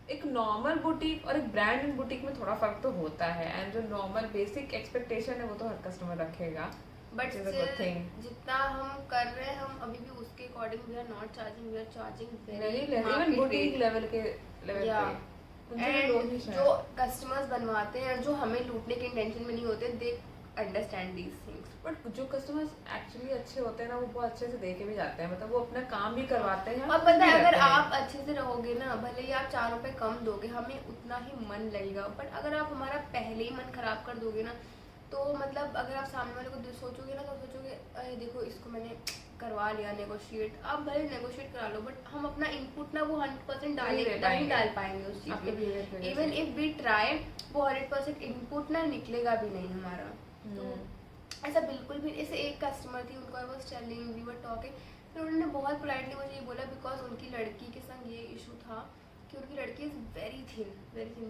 एक नॉर्मल बुटीक और एक ब्रांड बुटीक में थोड़ा फर्क तो होता है, एंड जो नॉर्मल बेसिक एक्सपेक्टेशन है वो तो हर कस्टमर रखेगा। बट जितना हम कर रहे हैं, हम अभी भी उसके according we are not charging, we are charging very even boutique level पे एंड जो कस्टमर्स बनवाते हैं, जो हमें लूटने के इंटेंशन में नहीं होते, they understand these things. But जो कस्टमर्स एक्चुअली अच्छे होते हैं ना, वो बहुत अच्छे से देके भी जाते हैं, मतलब वो अपना काम भी करवाते हैं। और पता है, अगर आप अच्छे से रहोगे ना, भले ही आप 4 रुपए कम दोगे, हमें उतना ही मन लगेगा। बट अगर आप हमारा पहले ही मन खराब कर दोगे ना, तो मतलब अगर आप सामने वाले को सोचोगे ना, तो सोचोगे अरे देखो इसको मैंने करवा लिया नेगोशिएट। आप भले नेगोशिएट करा लो, बट हम अपना इनपुट ना वो 100% नहीं डाल पाएंगे उस चीज़ में। इवन इफ वी ट्राई, वो 100% इनपुट ना निकलेगा भी नहीं हमारा। तो ऐसा बिल्कुल भी। ऐसे एक कस्टमर थी, उनको I was telling, we were talking, फिर उन्होंने बहुत पोलाइटली मुझे ये बोला, बिकॉज उनकी लड़की के संग ये इशू था कि उनकी लड़की is very thin,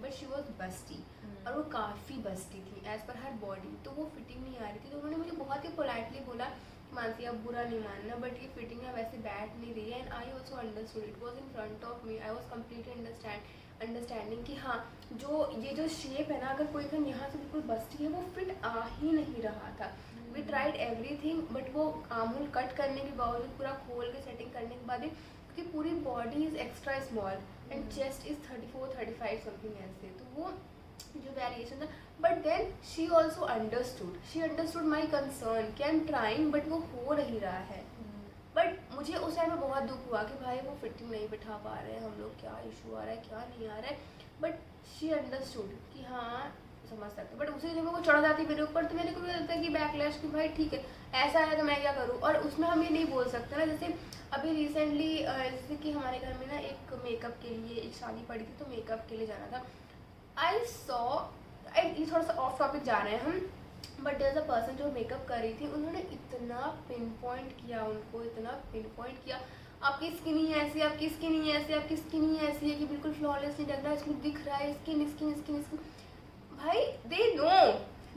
but she was busty, और वो काफ़ी बस्टी थी एज पर हर बॉडी, तो वो फिटिंग नहीं आ रही थी। तो उन्होंने मुझे बहुत ही पोलाइटली बोला, मानसी आप बुरा नहीं मानना, बट ये फिटिंग है वैसे बैठ नहीं रही है। And I also understood, it was in front of me, I was completely understanding कि हाँ, जो ये जो शेप है ना, अगर कोई एकदम यहाँ से बिल्कुल बस्ती है, वो फिट आ ही नहीं रहा था। वी ट्राइड एवरीथिंग, बट वो आमूल कट करने के बावजूद, पूरा खोल के सेटिंग करने के बाद भी, क्योंकि पूरी body is extra small and chest is 34-35 something ऐसे, तो वो जो वेरिएशन था, but then she also understood my concern कि आई एम ट्राइंग बट वो हो नहीं रहा है। बट मुझे उस टाइम में बहुत दुख हुआ कि भाई वो फिटिंग नहीं बिठा पा रहे हैं हम लोग, क्या इशू आ रहा है क्या नहीं आ रहा है, बट शी अंडरस्टूड कि हाँ समझ सकते। बट उसी दिन वो चढ़ जाती मेरे ऊपर, तो मेरे को भी लगता है कि बैकलैश कि भाई ठीक है ऐसा है तो मैं क्या करूँ। और उसमें हम ये नहीं बोल सकते ना, जैसे अभी रिसेंटली जैसे कि हमारे घर में ना एक मेकअप के लिए एक शादी पड़ी थी, तो मेकअप के लिए जाना था। आई सॉ, ये थोड़ा सा ऑफ टॉपिक जा रहे हैं हम, but there is a person जो मेकअप कर रही थी, उन्होंने इतना पिन पॉइंट किया उनको, इतना पिन पॉइंट किया, आपकी स्किन ही ऐसी, आपकी स्किन ही ऐसी, आपकी स्किन ही ऐसी है कि बिल्कुल फ्लॉलेस नहीं लग रहा है, इसमें दिख रहा है स्किन स्किन स्किन स्किन। भाई they know,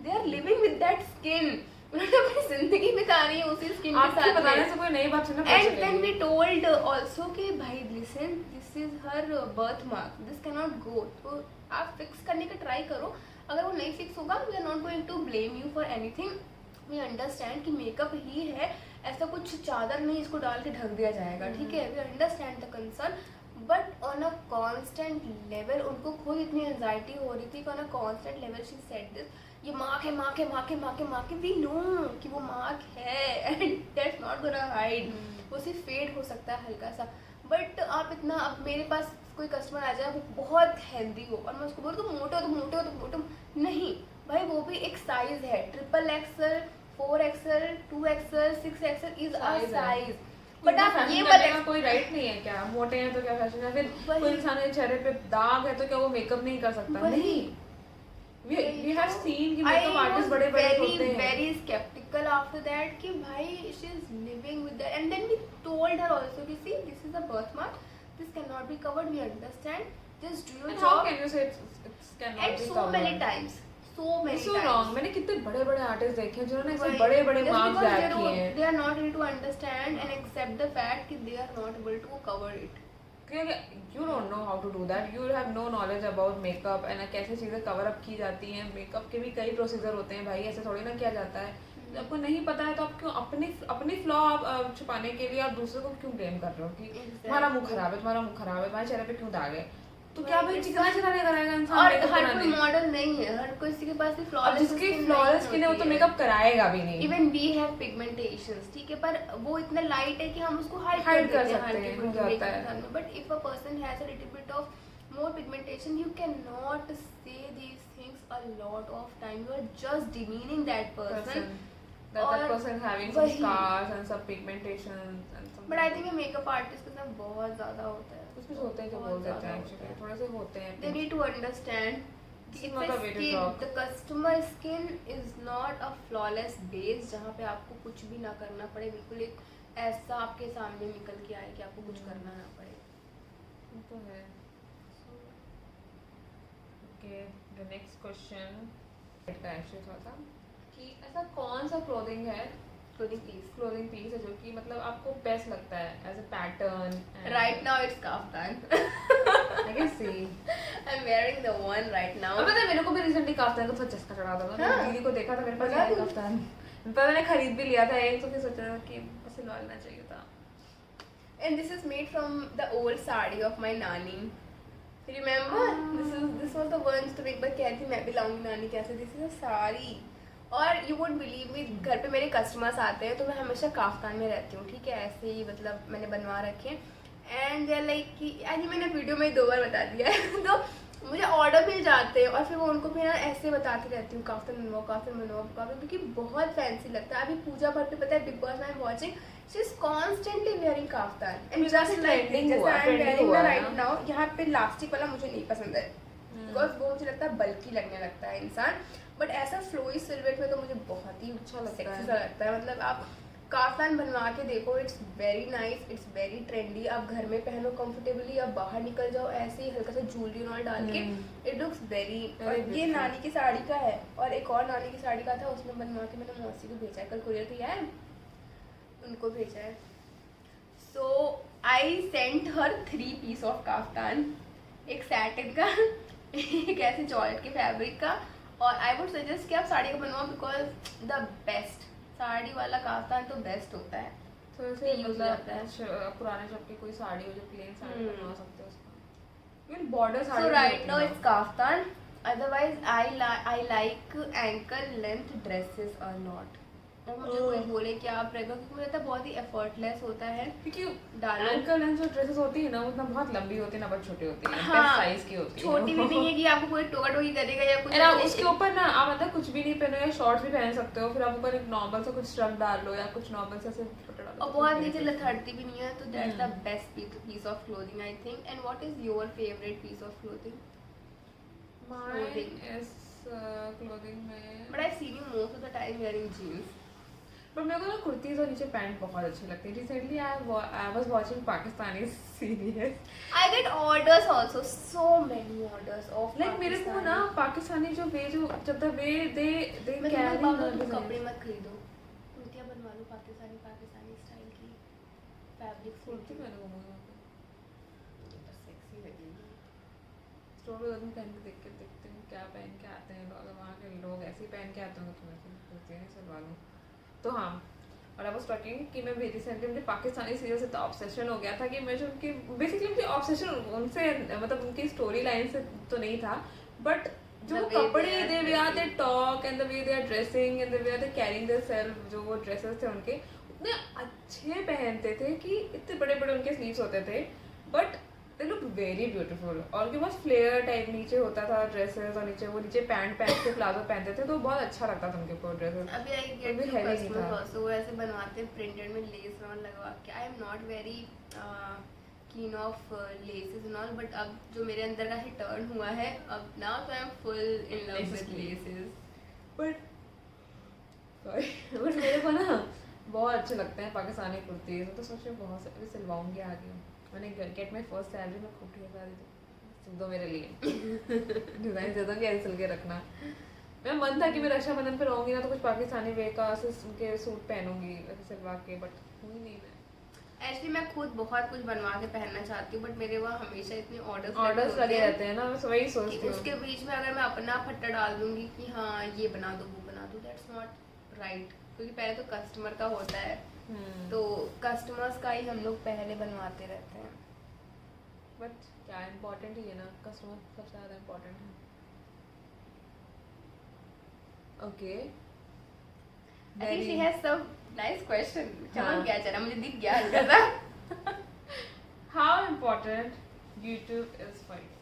they are living with that skin, उन्होंने अपनी जिंदगी बितानी है उसी स्किन के साथ। बताने से कोई नई बात सुनना। And then we told also कि भाई listen, this is her birth mark, this can not go, तो आप फिक्स करने का ट्राई करो। अगर वो नहीं फिक्स होगा, we are not going to blame you for anything, we understand कि मेकअप ही है, ऐसा कुछ चादर नहीं इसको डाल के ढक दिया जाएगा, ठीक है, we understand the concern, but on a constant level उनको खुद इतनी एंजाइटी हो रही थी कि on a constant level she said this, ये मार्क है, मार्क है, मार्क है, मार्क है, मार्क है, वी नो कि वो मार्क है and that's not gonna hide, वो सिर्फ फेड हो सकता है हल्का सा। बट आप इतना, अब मेरे पास कोई कस्टमर आ जाए वो बहुत हेल्दी हो और मैं उसको बोलूँ तो मोटे हो, तो मोटे हो, तो मोटे हो, नहीं भाई वो भी एक साइज है, XXL, 4XL, 2XL, 6XL is a size. But आप ये बताएं, कोई राइट नहीं है क्या, मोटे हैं तो क्या फैशन है, फिर कोई इंसान के चेहरे पे दाग है तो क्या वो मेकअप नहीं कर सकता? नहीं, we have seen कि मेकअप आर्टिस्ट बड़े बड़े होते हैं। very skeptical after that कि भाई she is living with that, and then we told her also कि see this is a birthmark, this cannot be covered, we understand, just do your job. How can you say it cannot and be so covered? many times, so many So times. wrong. मैंने कितने बड़े बड़े artist देखे हैं जिन्होंने ऐसे बड़े बड़े मार्क्स बैक किए हैं। They are not able to understand and accept the fact कि they are not able to cover it. You don't know how to do that. You have no knowledge about makeup and कैसे चीजें cover up की जाती हैं। Makeup के भी कई procedure होते हैं भाई, ऐसे थोड़ी ना किया जाता है। जब आपको नहीं पता है तो आप क्यों अपनी फ्लॉ आप छुपाने के लिए आप दूसरे को क्यों ब्लेम कर रहे हो कि तुम्हारा मुंह खराब है, तुम्हारा मुंह खराब है, तुम्हारे चेहरे पे क्यों दाग है? तो क्या भाई चिकना चिकना कराएगा इंसान? और हर कोई मॉडल नहीं है, हर किसी के पास फ्लॉलेस जिसकी फ्लॉलेस स्किन है वो तो मेकअप कराएगा भी नहीं। इवन वी हैव पिगमेंटेशंस, ठीक है, पर वो इतना लाइट है कि हम उसको हाइड कर सकते हैं, हो जाता है। But if a person has a little bit of more pigmentation, you cannot say these things a lot of time, you are just demeaning that person. That person is having some scars and some pigmentation and some. But I think a makeup artist के साथ बहुत ज़्यादा होता है, कुछ होते हैं जो बोल देते हैं actually, थोड़े से होते हैं। They need to understand the customer skin is not a flawless base जहाँ पे आपको कुछ भी ना करना पड़े, बिल्कुल एक ऐसा आपके सामने निकल के आए कि आपको कुछ करना ना पड़े। तो है। Okay, the next question का एक्चुअली थोड़ा सा कि ऐसा कौन सा क्लोथिंग पीस है जो कि मतलब आपको बेस्ट लगता है as a pattern? Right now it's kaftan. I can see. I'm wearing the one right now. अब पता है मेरे को भी रिसेंटली काफ्तान का थोड़ा चस्का चढ़ा था। मैंने दीदी को देखा था मेरे पास है काफ्तान, पर मैंने खरीद भी लिया था एक, तो फिर सोचा कि बस सिलवा लेना चाहिए था। And this is made from the old sari of my nani. Remember? This was the ones तो एक बार कहती मैं भी लाऊंगी नानी कैसे, this is a sari. और यू वुड बिलीव मी, घर पे मेरे कस्टमर्स आते हैं तो मैं हमेशा काफ्तान में रहती हूँ, ठीक है, ऐसे ही मतलब मैंने बनवा रखे हैं। एंड दे आर लाइक कि यानी मैंने वीडियो में 2 बार बता दिया है तो मुझे ऑर्डर मिल जाते हैं और फिर वो उनको फिर ऐसे बताती रहती हूँ काफ्तान बनवाओ, क्योंकि बहुत फैंसी लगता है। अभी पूजा भट्ट पे पता है Bigg Boss I am watching, she is constantly wearing kaftan and just like जैसे I am wearing right now. यहाँ पे इलास्टिक वाला मुझे नहीं पसंद है बिकॉज वो मुझे लगता है बल्कि लगने लगता है इंसान, बट ऐसा फ्लोई सिल्वेट में तो मुझे बहुत ही अच्छा लगता है। मतलब आप काफ्तान बनवा के देखो, it's very nice, it's very trendy, आप घर में पहनो कंफर्टेबली, आप बाहर निकल जाओ ऐसे ही हल्का सा ज्वेलरी ऑयल डाल के, इट लुक्स वेरी। और ये नानी की साड़ी का है और एक और नानी की साड़ी का था, उसमें बनवा के मैंने मौसी को भेजा है, कल कुरियर किया है, उनको भेजा है। So I sent her 3 piece of kaftan, एक सैटिन का, एक ऐसे जॉर्जेट के फैब्रिक का, और आई वुड सजेस्ट कि आप साड़ी का बनवाओ बिकॉज द बेस्ट साड़ी वाला काफ्तान तो बेस्ट होता है, तो ऐसे यूज मतलब जाता है। पुराने जब की कोई साड़ी हो जो प्लेन साड़ी हम्म। बनवा सकते हो उसका, इवन बॉर्डर साड़ी So भी right होती now है it's kaftan. Otherwise, I like ankle length dresses a lot. और मुझे कोई बोले कि आप रहेगा, क्योंकि मुझे लगता है बहुत ही एफर्टलेस होता है क्योंकि डालो। एंकल लेंथ जो ड्रेसेस होती है ना वो ना बहुत लंबी होती है ना बहुत छोटी होती है, हाँ, साइज की होती है, छोटी भी नहीं है कि आपको कोई टोका टोकी करेगा या कुछ है ना। ऐसे- उसके ऊपर ना आप मतलब कुछ भी नहीं पहनो या शॉर्ट्स भी पहन सकते हो, फिर आप ऊपर एक नॉर्मल सा कुछ स्ट्रग डाल लो या कुछ नॉर्मल सा ऐसे छोटा डाल लो, और तो बहुत फिर नीचे ऐसे- लथड़ती भी नहीं है, तो that's the best piece of clothing I think. And what is your favourite piece of clothing? Mine is clothing में, but I seen you most of the time wearing jeans. पर मेरे को ना कुर्तीज और नीचे पैंट बहुत अच्छे लगते हैं. Recently I was watching Pakistani series, I get orders also, so many orders of like मेरे को ना पाकिस्तानी जो जब द वे दे मैं कैरी तुम्हें बाबा तुम कपड़े मत खरीदो, कुर्तियाँ बनवा लो पाकिस्तानी स्टाइल की, फैब्रिक कुर्ती कुर्ती मैंने घूमा तो सेक्सी लगेगी. स्टोर पे पहन के देखते हैं क्या पहन के आते हैं लोग, अगर वहाँ के लोग ऐसे ही पहन के आते होंगे तो मैं कुर्ती नहीं सिलवा लूँ. तो हाँ, और आई वाज टॉकिंग कि मैं रिसेंटली मुझे पाकिस्तानी सीरियल से तो ऑब्सेशन हो गया था कि मुझे उनकी बेसिकली मुझे ऑब्सेशन उनसे मतलब उनकी स्टोरी लाइन से तो नहीं था, बट जो The वो way they कपड़े are they way are they dressing. Talk and the way they are dressing and the way are they carrying their self, जो वो ड्रेसेस थे उनके इतने अच्छे पहनते थे कि इतने बड़े बड़े उनके स्लीव्स होते थे, but they look very beautiful. और उनके पास फ्लेयर टाइप नीचे होता था ड्रेसेस, और नीचे पैंट पहन के प्लाजो पहनते थे, तो बहुत अच्छा लगता था उनके ऊपर ड्रेसेस. अभी आई वो गेट भी टू heavy नहीं कस्टमर्स था. आल्सो, वो ऐसे बनवाते हैं प्रिंटेड में लेस और लगवा के. आई am not very keen of laces and all, but अब जो मेरे अंदर का ही टर्न हुआ है अब ना, तो I M full in love Laces with की. लेसेस. बट मेरे को ना बहुत अच्छे लगते हैं पाकिस्तानी कुर्तीज. तो सोच रही हूँ बहुत से अभी सिलवाऊंगी आगे. मैंने गेट माई फर्स्ट सैलरी में खूब ढेर सारी सिल दो मेरे लिए. डिजाइन दे दूँगी ऐसे सिल के रखना. मेरा मन था कि मैं रक्षाबंधन पे रहूंगी ना तो कुछ पाकिस्तानी वे का उनके सूट पहनूंगी ऐसे सिलवा के, बट हुई नहीं मैं. एक्चुअली मैं खुद बहुत कुछ बनवा के पहनना चाहती हूँ, बट मेरे वहाँ हमेशा इतने ऑर्डर्स लगे रहते हैं ना, मैं वही कि सोचती हूँ. उसके बीच में अगर मैं अपना फट्टा डाल दूंगी कि हाँ ये बना दो वो बना दो, दैट्स नॉट राइट. क्योंकि पहले तो कस्टमर का होता है, तो कस्टमर्स का ही हम लोग पहले बनवाते रहते हैं. बट क्या इम्पोर्टेंट ही है ना, कस्टमर सबसे ज़्यादा इम्पोर्टेंट है. Okay, I think she has some nice question. हाँ. चमन क्या चला, मुझे दिख गया हल्का सा. how important YouTube is for you?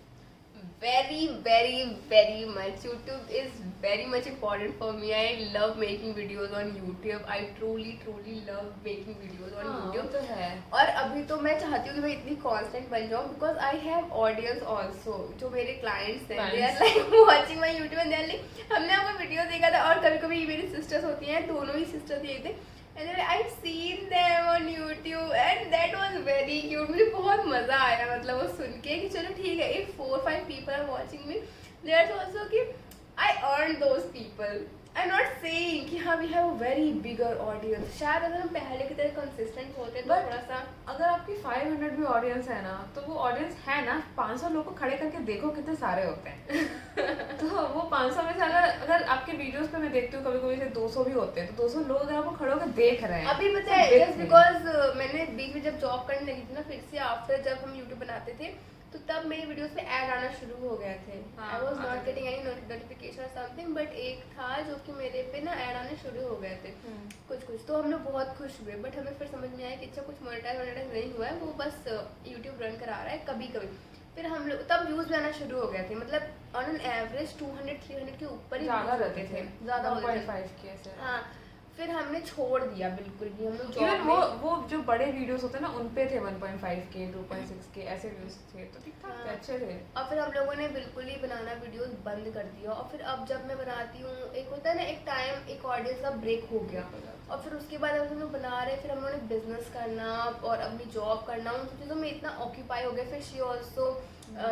Very, very, very much. YouTube is very much important for me. I love making videos on YouTube. I truly, truly love making videos on YouTube. तो है. और अभी तो मैं चाहती हूँ कि मैं इतनी कांस्टेंट बन जाऊँ, because I have audience also. जो मेरे क्लाइंट्स हैं, they are like watching my YouTube and they are like हमने आपका वीडियो देखा था. और कभी कभी मेरी सिस्टर्स होती हैं, दोनों ही सिस्टर्स ये थे, and I've seen them on YouTube and that was very cute. मुझे बहुत मजा आया मतलब वो सुन के कि चलो ठीक है, if 4-5 people are watching me, there's also कि I earned those people. I'm not saying कि हाँ we have a very bigger audience. शायद अगर हम पहले की तरह consistent होते तो But थोड़ा सा. अगर आपकी 500 भी ऑडियंस है ना, तो वो ऑडियंस है ना 500 लोग को खड़े करके देखो कितने सारे होते हैं. तो वो 500 में से अगर आपके वीडियोस पे मैं देखती हूँ कभी कभी 200 भी होते हैं, तो 200 लोग अगर आपको खड़े होकर देख रहे हैं. अभी पता है जस्ट बिकॉज मैंने बीच में जब जॉब करने लगी थी ना, फिर से आफ्टर जब हम यूट्यूब बनाते थे, तो तब मेरे वीडियोस पे ऐड आना शुरू हो गए थे. आई was not getting any notification और समथिंग, बट एक था जो कि मेरे पे ना ऐड आने शुरू हो गए थे कुछ. तो हम लोग बहुत खुश हुए, बट हमें फिर समझ में आया कि अच्छा कुछ मोनेटाइज नहीं हुआ है, वो बस यूट्यूब रन करा रहा है कभी कभी. फिर हम लोग तब व्यूज भी आना शुरू हो गए थे, मतलब ऑन एन एवरेज 200-300 के ऊपर ही ज्यादा views रहते थे, ज्यादा होते थे. 1.5 के ऐसे. हाँ, फिर हमने छोड़ दिया बिल्कुल भी. हम लोग इवन जॉब वो जो बड़े वीडियोस होते हैं ना उन पे थे 1.5 के 2.6 के ऐसे व्यूज थे, तो ठीक ठाक थे, हाँ. अच्छे थे. और फिर हम लोगों ने बिल्कुल ही बनाना वीडियोस बंद कर दिया. और फिर अब जब मैं बनाती हूँ, एक होता है ना एक टाइम, एक ऑडियंस का ब्रेक हो गया, और फिर उसके बाद अब हम लोग बना रहे, फिर हम लोगों ने बिजनेस करना और अपनी जॉब करना, उन सब चीज़ों में इतना ऑक्यूपाई हो गया. फिर she also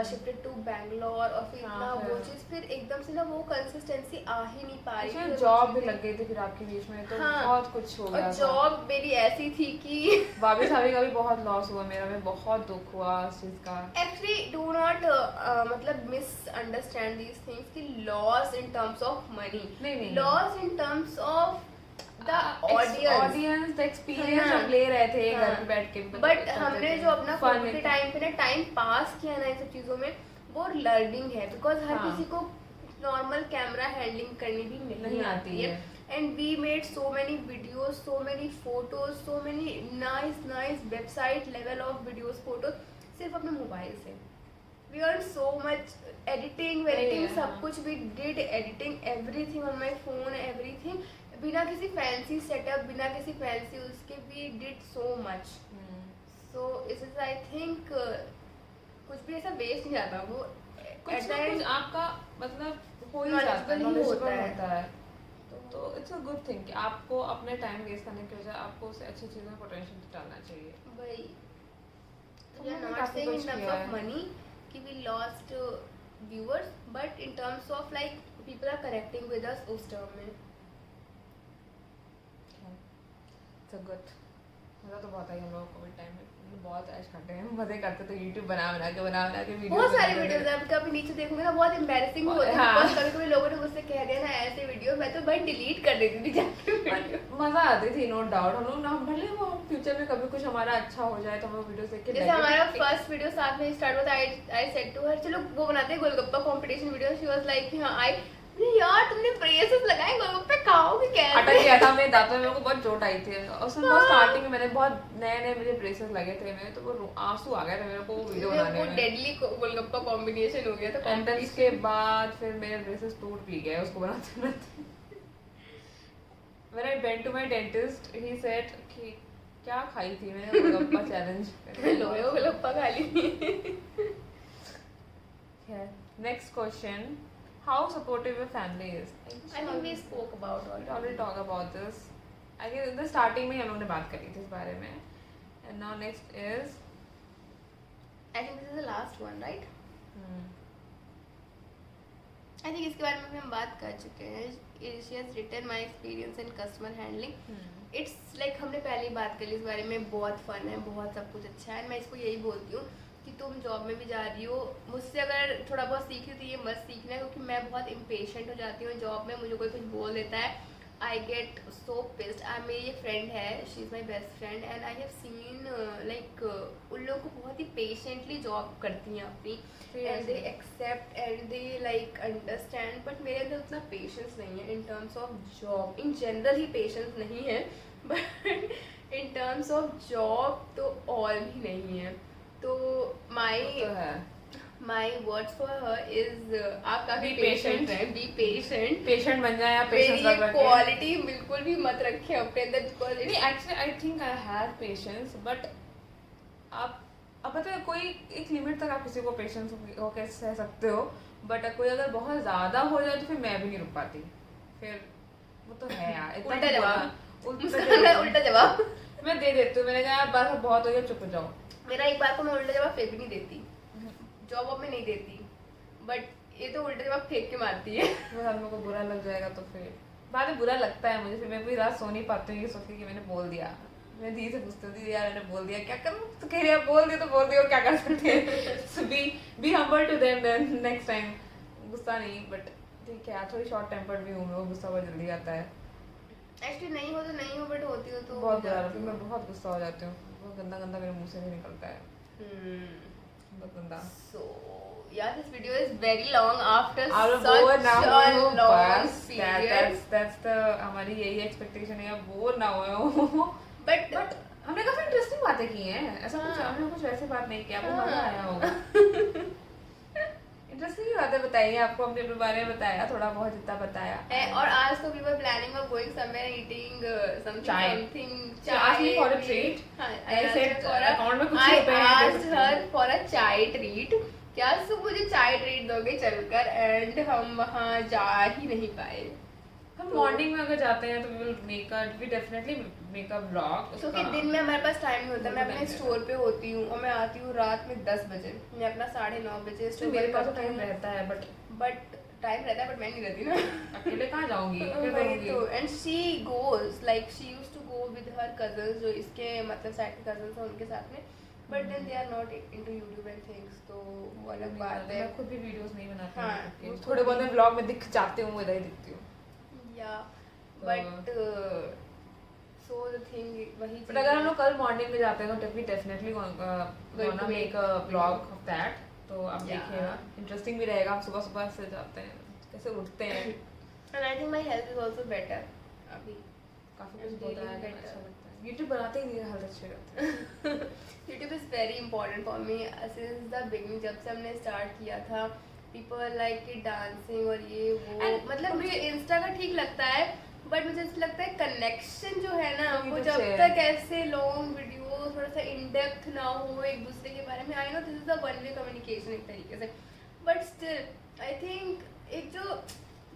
shifted to Bangalore, और फिर इतना वो चीज़ फिर एकदम से ना वो कंसिस्टेंसी आ ही नहीं पा रही थी. जॉब भी लग गई थी फिर आपके बीच में, तो हाँ. बहुत कुछ हो गया. और जॉब मेरी ऐसी थी कि भाभी साहब का भी बहुत लॉस हुआ, मेरा भी बहुत दुख हुआ इस चीज का. एक्चुअली डू नॉट मतलब मिसअंडरस्टैंड दीज थिंग्स कि loss in terms of money, नहीं. Loss in terms of the audience audience the experience हाँ, हम ले रहे थे हाँ, घर पे बैठ के भी, बट करते हमने थे। जो अपना Fun कोविड के था। टाइम पे ना टाइम पास किया ना इन सब चीजों में, वो लर्निंग है, बिकॉज हर हाँ। किसी को नॉर्मल कैमरा हैंडलिंग करनी भी नहीं आती है। And we made so many videos, so many photos, so many nice website level of videos photos सिर्फ अपने मोबाइल से। We earn so much editing वेडिटिंग सब हाँ। कुछ, we did editing everything on my phone, everything बिना किसी fancy setup, बिना किसी फैंसी उसके, we did so much. So इस इज आई थिंक कुछ भी ऐसा वेस्ट नहीं जाता, वो कुछ at the ना कुछ end आपका मतलब हो ही knowledgeable जाता है, ही knowledgeable होता है। तो इट्स अ गुड थिंग कि आपको अपने टाइम वेस्ट करने की बजाय आपको उससे अच्छी चीज़ों में पोटेंशियल डालना चाहिए। भाई तो we are हमने not काफी saying in कुछ terms किया of है। money कि we lost viewers, but in terms of like people are connecting with us उस term में। It's a good। मज़ा तो बहुत आई हम लोगों को कोविड टाइम में, बहुत ऐश करते हैं, मज़े करते थे, यूट्यूब बना बना के वीडियो बहुत सारे वीडियोस हैं, कभी नीचे देखोगे ना बहुत एम्बैरेसिंग होता है, हाँ। बिकॉज़ कभी-कभी लोगों ने मुझसे कह दिया ना ऐसे वीडियो, मैं तो भाई डिलीट कर देती थी जाके वीडियो। मजा आती थी, नो डाउट। हम लोग ना भले वो फ्यूचर में कभी कुछ हमारा अच्छा हो जाए तो हम वीडियो देख के जैसे हमारा फर्स्ट वीडियो साथ में स्टार्ट हुआ था, आई सेड टू हर चलो वो बनाते हैं golgappa competition video, she was like हां आई यार तुमने ब्रेसेस लगाए गोलगप्पे खाओगे कैसे? अटक गया था मेरे दांतों में, मेरे को बहुत चोट आई थी उसमें। बहुत स्टार्टिंग में मैंने बहुत नए मुझे ब्रेसेस लगे थे, मेरे तो वो आंसू आ गए थे मेरे को वो वीडियो बनाने वो में। डेडली गोलगप्पा कॉम्बिनेशन हो गया था एंट्रेंस के बाद फिर मेरे ब्रेसेस टूट भी गए उसको बनाते बनाते। When I went to my dentist, he said कि क्या खाई थी मैंने गोलगप्पा चैलेंज। लोहे गोलगप्पा खा ली। Next question, how supportive your family is? I think we spoke about We already talk about this. I guess in the starting में हम लोगों ने बात करी थी इस बारे में। And now next is I think this is the last one, right? I think इसके बारे में भी हम बात कर चुके हैं। She has written my experience in customer handling. It's like हमने पहले ही बात कर ली इस बारे में, बहुत फन है, बहुत सब कुछ अच्छा है। मैं इसको यही बोलती हूँ कि तुम जॉब में भी जा रही हो, मुझसे अगर थोड़ा बहुत सीख रही हो तो ये मत सीखना है, क्योंकि मैं बहुत इम्पेशेंट हो जाती हूँ जॉब में। मुझे कोई कुछ बोल देता है, आई गेट सो पिस्ड। मेरी ये फ्रेंड है, she is my best friend, and I have scene like उन लोगों को बहुत ही पेशेंटली जॉब करती हैं अपनी, and they accept and they like understand. But मेरे अंदर उतना पेशेंस नहीं है in terms of job. In general ही पेशेंस नहीं है, but in terms of job तो और भी नहीं है। तो my words for her is आप काफी पेशेंट हैं, बी पेशेंट। पेशेंट बन जाए या मेरी पेशेंस ये रख रखे। क्वालिटी बिल्कुल भी मत रखे अपने अंदर, बिकॉज नहीं, actually I think I have patience, but आप अब पता है कोई एक लिमिट तक आप किसी को पेशेंस हो के सह सकते हो, बट कोई अगर बहुत ज्यादा हो जाए तो फिर मैं भी नहीं रुक पाती। फिर वो तो है यार, इतना उल्टा जवाब, उल्टा उल्टा जवाब मैं दे देती हूँ। मैंने कहा यार बस अब बहुत हो गया, चुप हो जाओ। मेरा एक बार को मैं उल्टा जवाब फिर भी नहीं देती, जॉब में नहीं देती, बट ये तो उल्टा जवाब फेंक के मारती है। वो हम लोग को बुरा लग जाएगा तो फिर बाद में बुरा लगता है मुझे, फिर मैं पूरी रात सो नहीं पाती हूँ ये सोच के कि मैंने बोल दिया। मैं दी से पूछती हूँ दीदी यार मैंने बोल दिया, क्या करूँ? तो कह रही है बोल दिया तो बोल दिया, क्या कर सकते हैं। So be humble to them then next time. गुस्सा नहीं, बट ठीक है यार थोड़ी शॉर्ट टेम्पर्ड भी हूँ मैं, वो गुस्सा बहुत जल्दी आता है। एक्चुअली नहीं हो तो नहीं हो, बट होती हो तो बहुत बुरा लगता है, मैं बहुत गुस्सा हो जाती हूँ, बहुत गंदा गंदा मेरे मुंह से भी निकलता है, बहुत गंदा। So yeah, this video is very long after और such बोर ना a हो long बस, period. that's the हमारी यही एक्सपेक्टेशन है, बोर ना हो। But हमने काफी इंटरेस्टिंग बातें की हैं, ऐसा कुछ हाँ। हमने कुछ वैसे बात नहीं की, आपको हाँ। मजा आया होगा। इंटरेस्टिंग बातें बताई हैं आपको, हमने अपने बारे में बताया थोड़ा बहुत जितना बताया। और आज तो we were planning of going somewhere eating something Chai. something She asked me for a treat. हाँ, I said, account में कुछ I रुपए हैं, asked दे her सकती for a chai treat. क्या तुम मुझे चाय ट्रीट दोगे चलकर? एंड हम वहाँ जा ही नहीं पाए। हम मॉर्निंग में अगर जाते हैं तो we definitely make a vlog। क्योंकि दिन में हमारे पास टाइम नहीं होता, मैं अपने स्टोर पे होती हूँ और मैं आती हूँ रात में 10 बजे, मैं अपना 9:30 बजे तो स्टोर मेरे पास टाइम रहता है, बट टाइम रहता है, बट मैं नहीं रहती ना। अकेले कहाँ जाऊंगी? वही तो। And she goes like she used to go with her cousins, जो इसके मतलब साइड के कजन्स हैं उनके साथ में, but then they are not into YouTube and things, तो वो अलग बात है। मैं खुद भी वीडियोस नहीं बनाती हाँ, हूँ, वो थोड़े बहुत मैं ब्लॉग में दिख जाती हूँ, इधर ही दिखती हूँ। या बट सो द थिंग वही बट अगर हम लोग कल मॉर्निंग में जाते हैं तो we definitely gonna make a blog of that, तो आप देखिएगा, इंटरेस्टिंग भी रहेगा। हम सुबह सुबह से जाते हैं, कैसे उठते हैं, and I think my health is also better अभी, काफी कुछ होता है, अच्छा लगता है। यूट्यूब बनाते ही नहीं, हेल्थ अच्छे रहते हैं। YouTube is very important for me since the beginning, जब से हमने स्टार्ट किया था। People like it dancing और ये वो, And मतलब मुझे इंस्टा का ठीक लगता है, बट मुझे ऐसा लगता है कनेक्शन जो है ना वो YouTube जब से तक ऐसे लॉन्ग वीडियो थोड़ा सा इन डेप्थ ना हो एक दूसरे के बारे में। I know this is the one way communication एक तरीके से, बट स्टिल आई थिंक एक जो,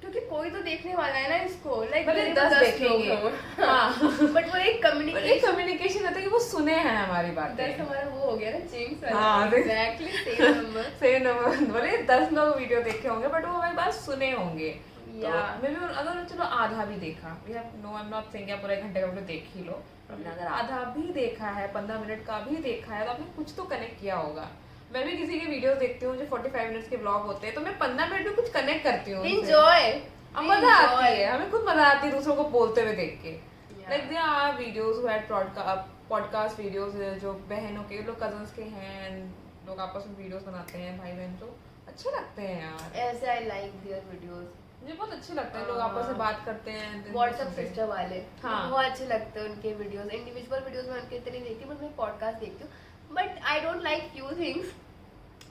क्योंकि कोई तो देखने वाला है ना इसको, लाइक भले 10 देखेंगे, हाँ, बट वो एक कम्युनिकेशन रहता है कि वो सुने हैं हमारी बातें। 10 हमारा वो हो गया ना चिंग्स वाला, हाँ, exactly same number. Same number, भले 10 लोग वीडियो देखे होंगे बट वो हमारी बात सुने होंगे। या मे बी अगर चलो आधा भी देखा, we have no, I am not saying आप पूरा 1 घंटे का वीडियो देख ही लो, अगर आधा भी देखा है, 15 मिनट का भी देखा है, तो आपने कुछ तो कनेक्ट किया होगा। मैं भी किसी के वीडियोस देखती हूँ जो 45 मिनट्स के ब्लॉग होते हैं, तो मैं 15 मिनट में कुछ कनेक्ट करती हूँ, एंजॉय, मजा आती है, हमें खुद मजा आती है दूसरों को बोलते हुए देख के। Like there are videos who had podcast videos जो बहनों के, लोग कजन्स के हैं, and लोग आपस में वीडियोस बनाते हैं, भाई बहन, तो अच्छे लगते हैं यार। ऐसे आई लाइक देयर वीडियोस, मुझे बहुत अच्छे लगते हैं, लोग आपस में बात करते हैं, व्हाट्सएप सिस्टर वाले, हाँ, बहुत अच्छे लगते हैं उनके वीडियोस। इंडिविजुअल वीडियोस में उनके इतने देखती हूँ, बट मैं पॉडकास्ट देखती हूँ। But I don't like few things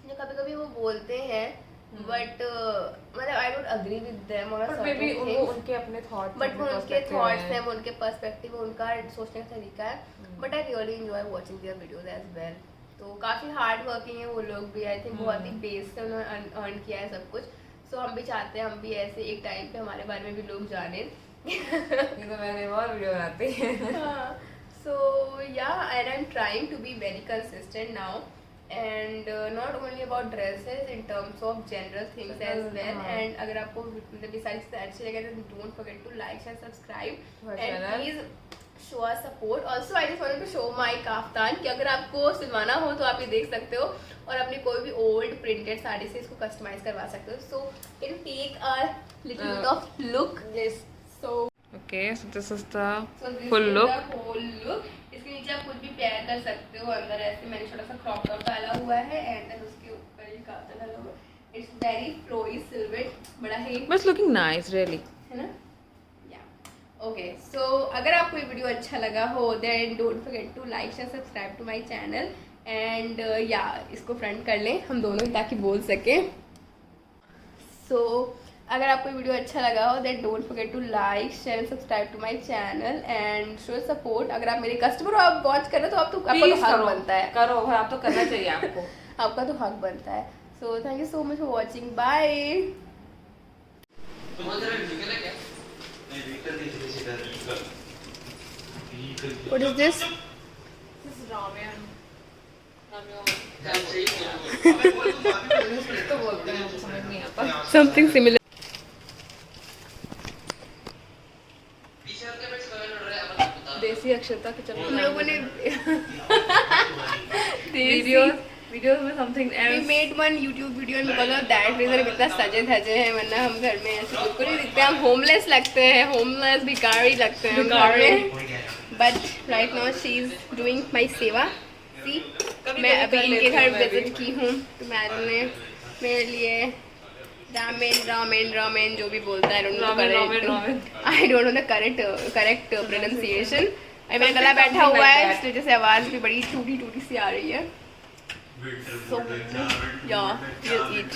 जो कभी कभी वो बोलते हैं, बट मतलब I don't agree with them और मे बी उनके अपने थॉट्स, बट वो उनके थॉट्स हैं, वो उनके पर्सपेक्टिव, उनका सोचने का तरीका है। But I really enjoy watching their videos as well. तो काफी हार्ड वर्किंग है वो लोग भी, आई थिंक बहुत ही बेस से उन्होंने अर्न किया है सब कुछ। सो हम भी चाहते हैं हम भी ऐसे एक टाइम पे हमारे बारे में भी लोग जाने। ये तो मैंने बहुत वीडियो बनाते हैं। So yeah, and I'm trying to be very consistent now, and not only about dresses, in terms of general things as well. And अगर आपको मतलब ये सारी चीजें अच्छी लगे तो don't forget to like and subscribe and please show us support. Also I just wanted to show my kaftan कि अगर आपको सिलवाना हो तो आप ये देख सकते हो और अपनी कोई भी old printed साड़ी से इसको customize करवा सकते हो. So can you take a little bit of look? Yes. So okay, so this is the this full is look. the whole look. इसके नीचे आप कुछ भी पेयर कर सकते हो, अंदर ऐसे मैंने छोटा सा क्रॉप टॉप डाला हुआ है एंड देन उसके ऊपर ये काता डाला हुआ है. इट्स वेरी फ्लोई सिल्वेट, बड़ा है, But it's looking nice, really. है ना? या ओके. सो अगर आपको ये वीडियो अच्छा लगा हो then don't forget to like and subscribe to my channel and या इसको फ्रंट कर लें हम दोनों ही ताकि बोल सकें. सो अगर आपको वीडियो अच्छा लगा हो then don't forget to like share subscribe to my channel and show support. अगर आप मेरे कस्टमर हो, आप वॉच कर रहे हो तो आपका तो हक बनता है, करो भाई, आप तो करना चाहिए आपको. आपका तो हक बनता है. So thank you so much for watching. Bye. What is this? This is ramen. तो बोलते हैं, मुझे समझ नहीं आता. Something similar. देसी अक्षता किचन हम लोगों ने वीडियोस में something We made one YouTube video and because of that reason हम इतना सजे धजे हैं, वरना हम घर में ऐसे बिल्कुल नहीं दिखते. हम होमलेस लगते हैं, होमलेस भिखारी लगते हैं हम घर में. But right now she is doing my सेवा. सी मैं अभी इनके घर विजिट की हूँ तो मैंने मेरे लिए रामेन जो भी बोलता है आई don't know the correct pronunciation. मेरा गला बैठा हुआ है इसलिए जैसे आवाज़ भी बड़ी टूटी सी आ रही है. So yeah, we'll eat.